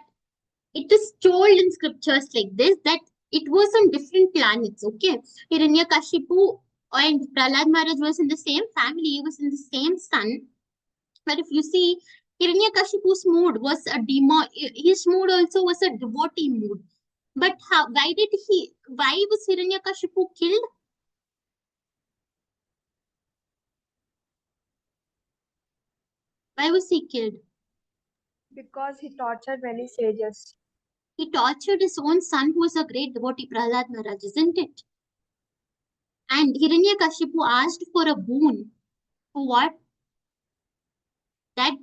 it is told in scriptures like this, that it was on different planets. Okay, Hiranyakashipu and Prahlad Maharaj was in the same family, he was in the same sun. But if you see, Hiranyakashipu's mood was a demon. His mood also was a devotee mood. But how? Why was Hiranyakashipu killed? Why was he killed? Because he tortured many sages. He tortured his own son, who was a great devotee, Prahlad Maharaj, isn't it? And Hiranyakashipu asked for a boon. For what? That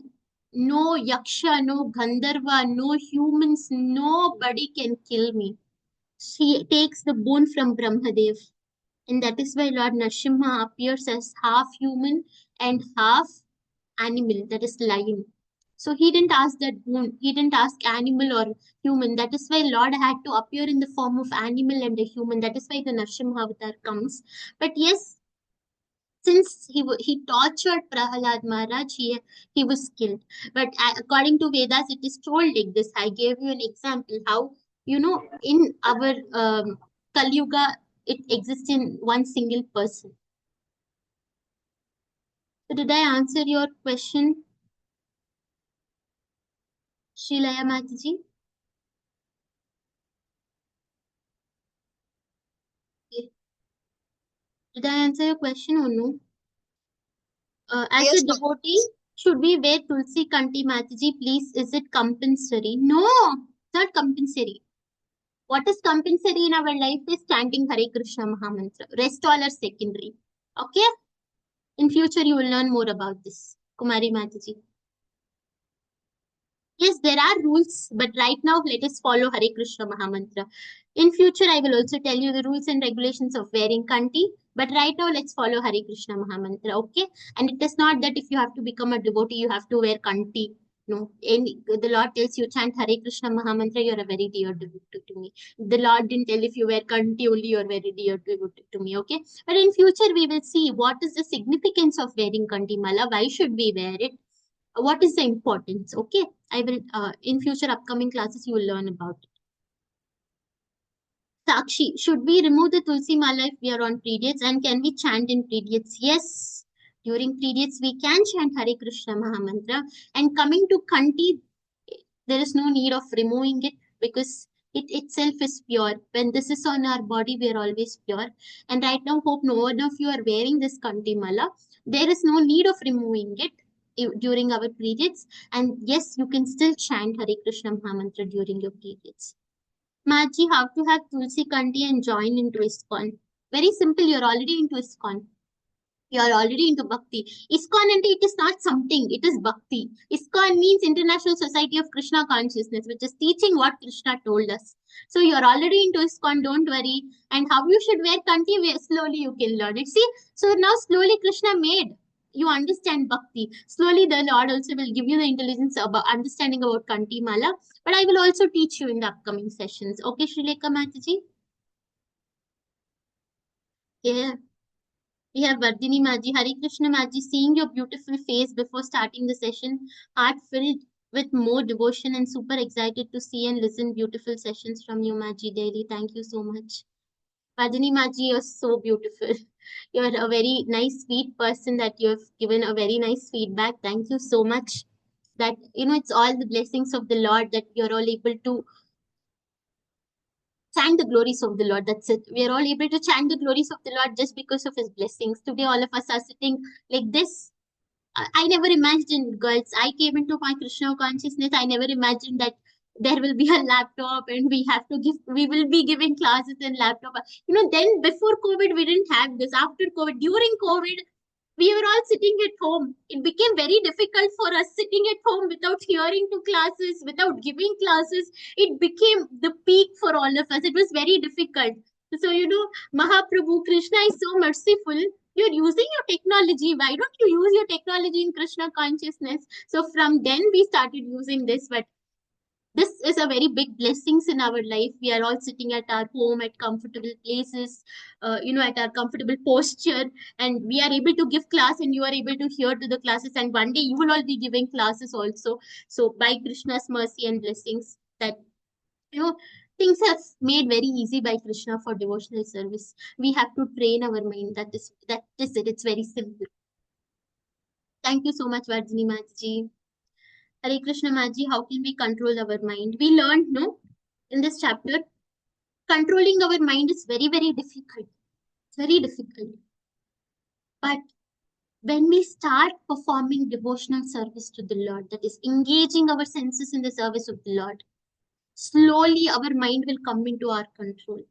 no yaksha, no gandharva, no humans, nobody can kill me. She takes the boon from Brahmadev. And that is why Lord Narasimha appears as half human and half animal, that is lion. So he didn't ask that boon. He didn't ask animal or human. That is why Lord had to appear in the form of animal and a human. That is why the Narasimha avatar comes. But yes, since he tortured Prahalad Maharaj, he was killed. But according to Vedas, it is told like this. I gave you an example how, in our Kali Yuga, it exists in one single person. So did I answer your question, Srilaya Mataji? Did I answer your question or no? As Yes, a devotee, should we wear Tulsi Kanti, Mataji? Please, is it compulsory? No, it's not compulsory. What is compulsory in our life is chanting Hare Krishna Mahamantra. Rest all are secondary. Okay? In future, you will learn more about this. Kumari Mataji. Yes, there are rules, but right now let us follow Hare Krishna Mahamantra. In future, I will also tell you the rules and regulations of wearing kanti, but right now let's follow Hare Krishna Mahamantra, okay? And it is not that if you have to become a devotee, you have to wear kanti. No, the Lord tells you chant Hare Krishna Mahamantra, you're a very dear devotee to me. The Lord didn't tell if you wear kanti only, you're very dear devotee to me, okay? But in future, we will see what is the significance of wearing kanti mala, why should we wear it, what is the importance. Okay, I will in future upcoming classes you will learn about it. Sakshi, should we remove the tulsi mala if we are on periods, and can we chant in periods? Yes, During periods, we can chant Hare Krishna Mahamantra. And coming to Kanti, there is no need of removing it because it itself is pure. When this is on our body, we are always pure. And right now, hope no one of you are wearing this Kanti Mala. There is no need of removing it during our periods. And yes, you can still chant Hare Krishna Mahamantra during your periods. Maji, how to have Tulsi Kanti and join into ISKCON? Very simple, you're already into ISKCON. You are already into bhakti. ISKCON and it is not something, it is bhakti. ISKCON means International Society of Krishna Consciousness, which is teaching what Krishna told us. So you are already into ISKCON, don't worry. And how you should wear kanti, slowly you can learn it. See, so now slowly Krishna made you understand bhakti. Slowly the Lord also will give you the intelligence about understanding about kanti mala. But I will also teach you in the upcoming sessions. Okay, Srilekha Mataji? Yeah. We have Vardhini Maji, Hare Krishna Maji, seeing your beautiful face before starting the session, heart filled with more devotion and super excited to see and listen beautiful sessions from you, Maji daily. Thank you so much. Vardhini Maji, you're so beautiful. You're a very nice, sweet person that you have given a very nice feedback. Thank you so much. That, it's all the blessings of the Lord that you're all able to chant the glories of the Lord. That's it. We are all able to chant the glories of the Lord just because of His blessings. Today, all of us are sitting like this. I never imagined, girls. I came into my Krishna consciousness. I never imagined that there will be a laptop and we will be giving classes in laptop. Then before COVID, we didn't have this. After COVID, during COVID, we were all sitting at home. It became very difficult for us sitting at home without hearing to classes, without giving classes. It became the peak for all of us. It was very difficult. So, Mahaprabhu Krishna is so merciful. You're using your technology. Why don't you use your technology in Krishna consciousness? So from then we started using this, but this is a very big blessings in our life. We are all sitting at our home at comfortable places, at our comfortable posture, and we are able to give class, and you are able to hear to the classes. And one day you will all be giving classes also. So by Krishna's mercy and blessings, that things have made very easy by Krishna for devotional service. We have to train our mind. That is it. It's very simple. Thank you so much, Vardhini Maji. Hare Krishna Maji, how can we control our mind? We learned, no, in this chapter, controlling our mind is very, very difficult. Very difficult. But when we start performing devotional service to the Lord, that is engaging our senses in the service of the Lord, slowly our mind will come into our control.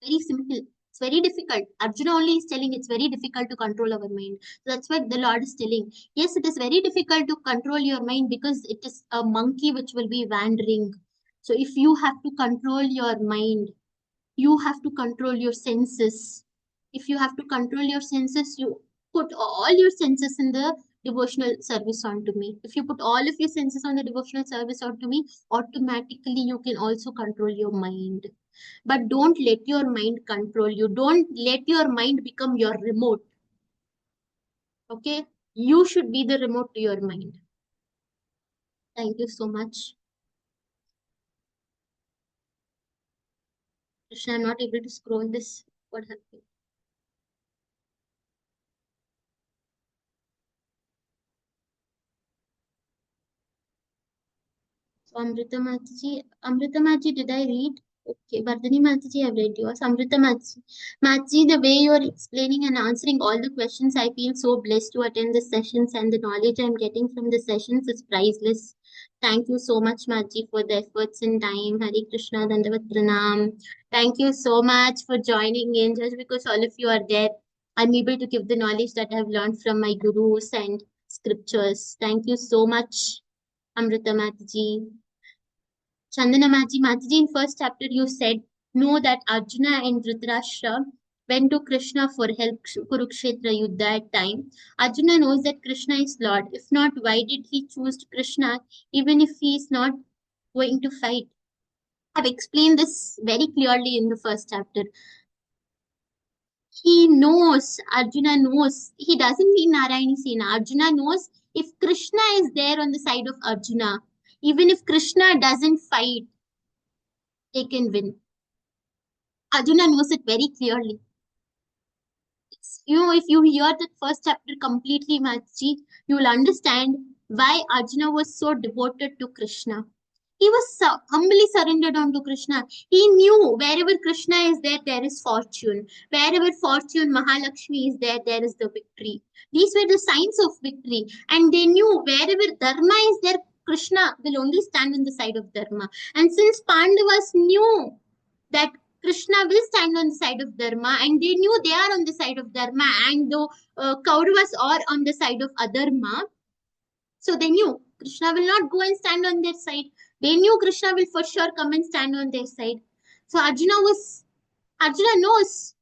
Very simple. It's very difficult. Arjuna only is telling it's very difficult to control our mind. So that's what the Lord is telling. Yes, it is very difficult to control your mind because it is a monkey which will be wandering. So if you have to control your mind, you have to control your senses. If you have to control your senses, you put all your senses in the devotional service onto me. If you put all of your senses on the devotional service onto me, automatically you can also control your mind. But don't let your mind control you. Don't let your mind become your remote. Okay? You should be the remote to your mind. Thank you so much. Krishna, I'm not able to scroll this. What happened? So Amrita Mataji, did I read? Okay, Vardhani Mataji, I've read yours. Amrita Mataji, the way you're explaining and answering all the questions, I feel so blessed to attend the sessions, and the knowledge I'm getting from the sessions is priceless. Thank you so much, Mataji, for the efforts and time. Hare Krishna, Dandavat Pranam. Thank you so much for joining in. Just because all of you are there, I'm able to give the knowledge that I've learned from my gurus and scriptures. Thank you so much, Amrita Mataji. Chandana Mataji, in first chapter you said, know that Arjuna and Dhritarashtra went to Krishna for help Kurukshetra Yuddha at time. Arjuna knows that Krishna is Lord. If not, why did he choose Krishna even if he is not going to fight? I've explained this very clearly in the first chapter. He knows, Arjuna knows, he doesn't mean Narayani Sena. Arjuna knows if Krishna is there on the side of Arjuna, even if Krishna doesn't fight, they can win. Arjuna knows it very clearly. If you hear that first chapter completely, Mataji, you will understand why Arjuna was so devoted to Krishna. He was humbly surrendered unto Krishna. He knew wherever Krishna is there, there is fortune. Wherever fortune, Mahalakshmi is there, there is the victory. These were the signs of victory. And they knew wherever Dharma is there, Krishna will only stand on the side of Dharma. And since Pandavas knew that Krishna will stand on the side of Dharma, and they knew they are on the side of Dharma, and the Kauravas are on the side of Adharma, so they knew Krishna will not go and stand on their side. They knew Krishna will for sure come and stand on their side. So Arjuna knows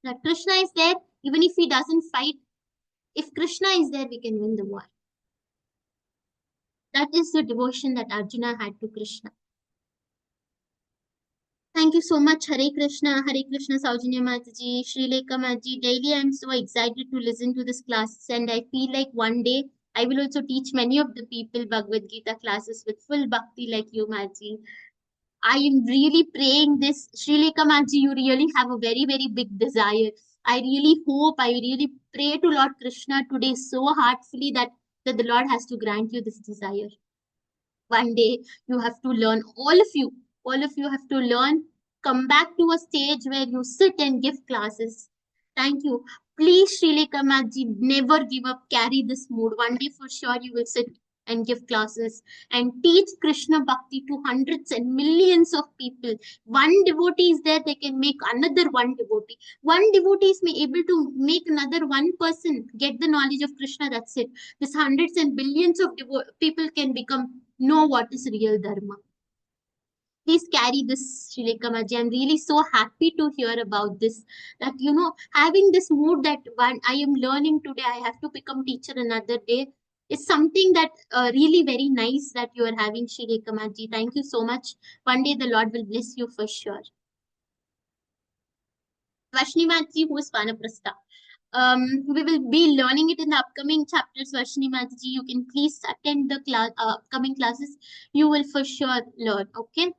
that Krishna is there, even if he doesn't fight. If Krishna is there, we can win the war. That is the devotion that Arjuna had to Krishna. Thank you so much, Hare Krishna, Saujanya Mataji, Sri Lekha Mataji. Daily I'm so excited to listen to this class, and I feel like one day I will also teach many of the people Bhagavad Gita classes with full bhakti like you, Mataji. I am really praying this. Sri Lekha Mataji, you really have a very, very big desire. I really pray to Lord Krishna today so heartfully that the Lord has to grant you this desire. One day you have to learn, all of you have to learn, come back to a stage where you sit and give classes. Thank you. Please, Srilekha Mataji, never give up. Carry this mood. One day for sure you will sit and give classes and teach Krishna Bhakti to hundreds and millions of people. One devotee is there, they can make another one devotee. One devotee is able to make another one person get the knowledge of Krishna. That's it. This hundreds and billions of people can know what is real Dharma. Please carry this, Srilekha Mataji. I'm really so happy to hear about this. That, having this mood that one I am learning today, I have to become teacher another day, is something that really very nice that you are having, Srilekha Mataji. Thank you so much. One day the Lord will bless you for sure. Vashni Mataji, who is Vanaprastha. We will be learning it in the upcoming chapters, Vashni Mataji. You can please attend the upcoming classes. You will for sure learn. Okay.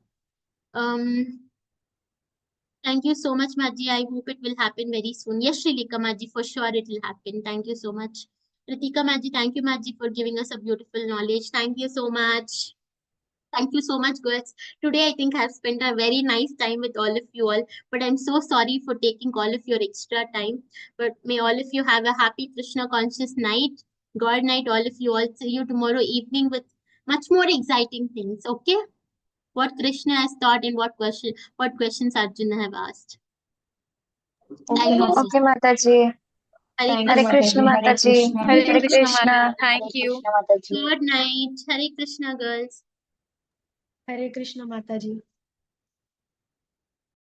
Thank you so much, Maji. I hope it will happen very soon. Yes, Srilika Maji, for sure it will happen. Thank you so much. Ritika Maji, thank you, Maji, for giving us a beautiful knowledge. Thank you so much. Thank you so much, girls. Today, I think I've spent a very nice time with all of you all. But I'm so sorry for taking all of your extra time. But may all of you have a happy Krishna conscious night. God night, all of you all. See you tomorrow evening with much more exciting things. Okay? What Krishna has taught and what questions Arjuna have asked. Okay, Mataji. Okay, Mataji. Hare Thank you, Krishna. Mataji. Hare Hare Krishna. Hare Krishna Krishna. Mataji. Thank Hare you. Krishna, Mataji. Good night. Hare Krishna, girls. Hare Krishna Mataji.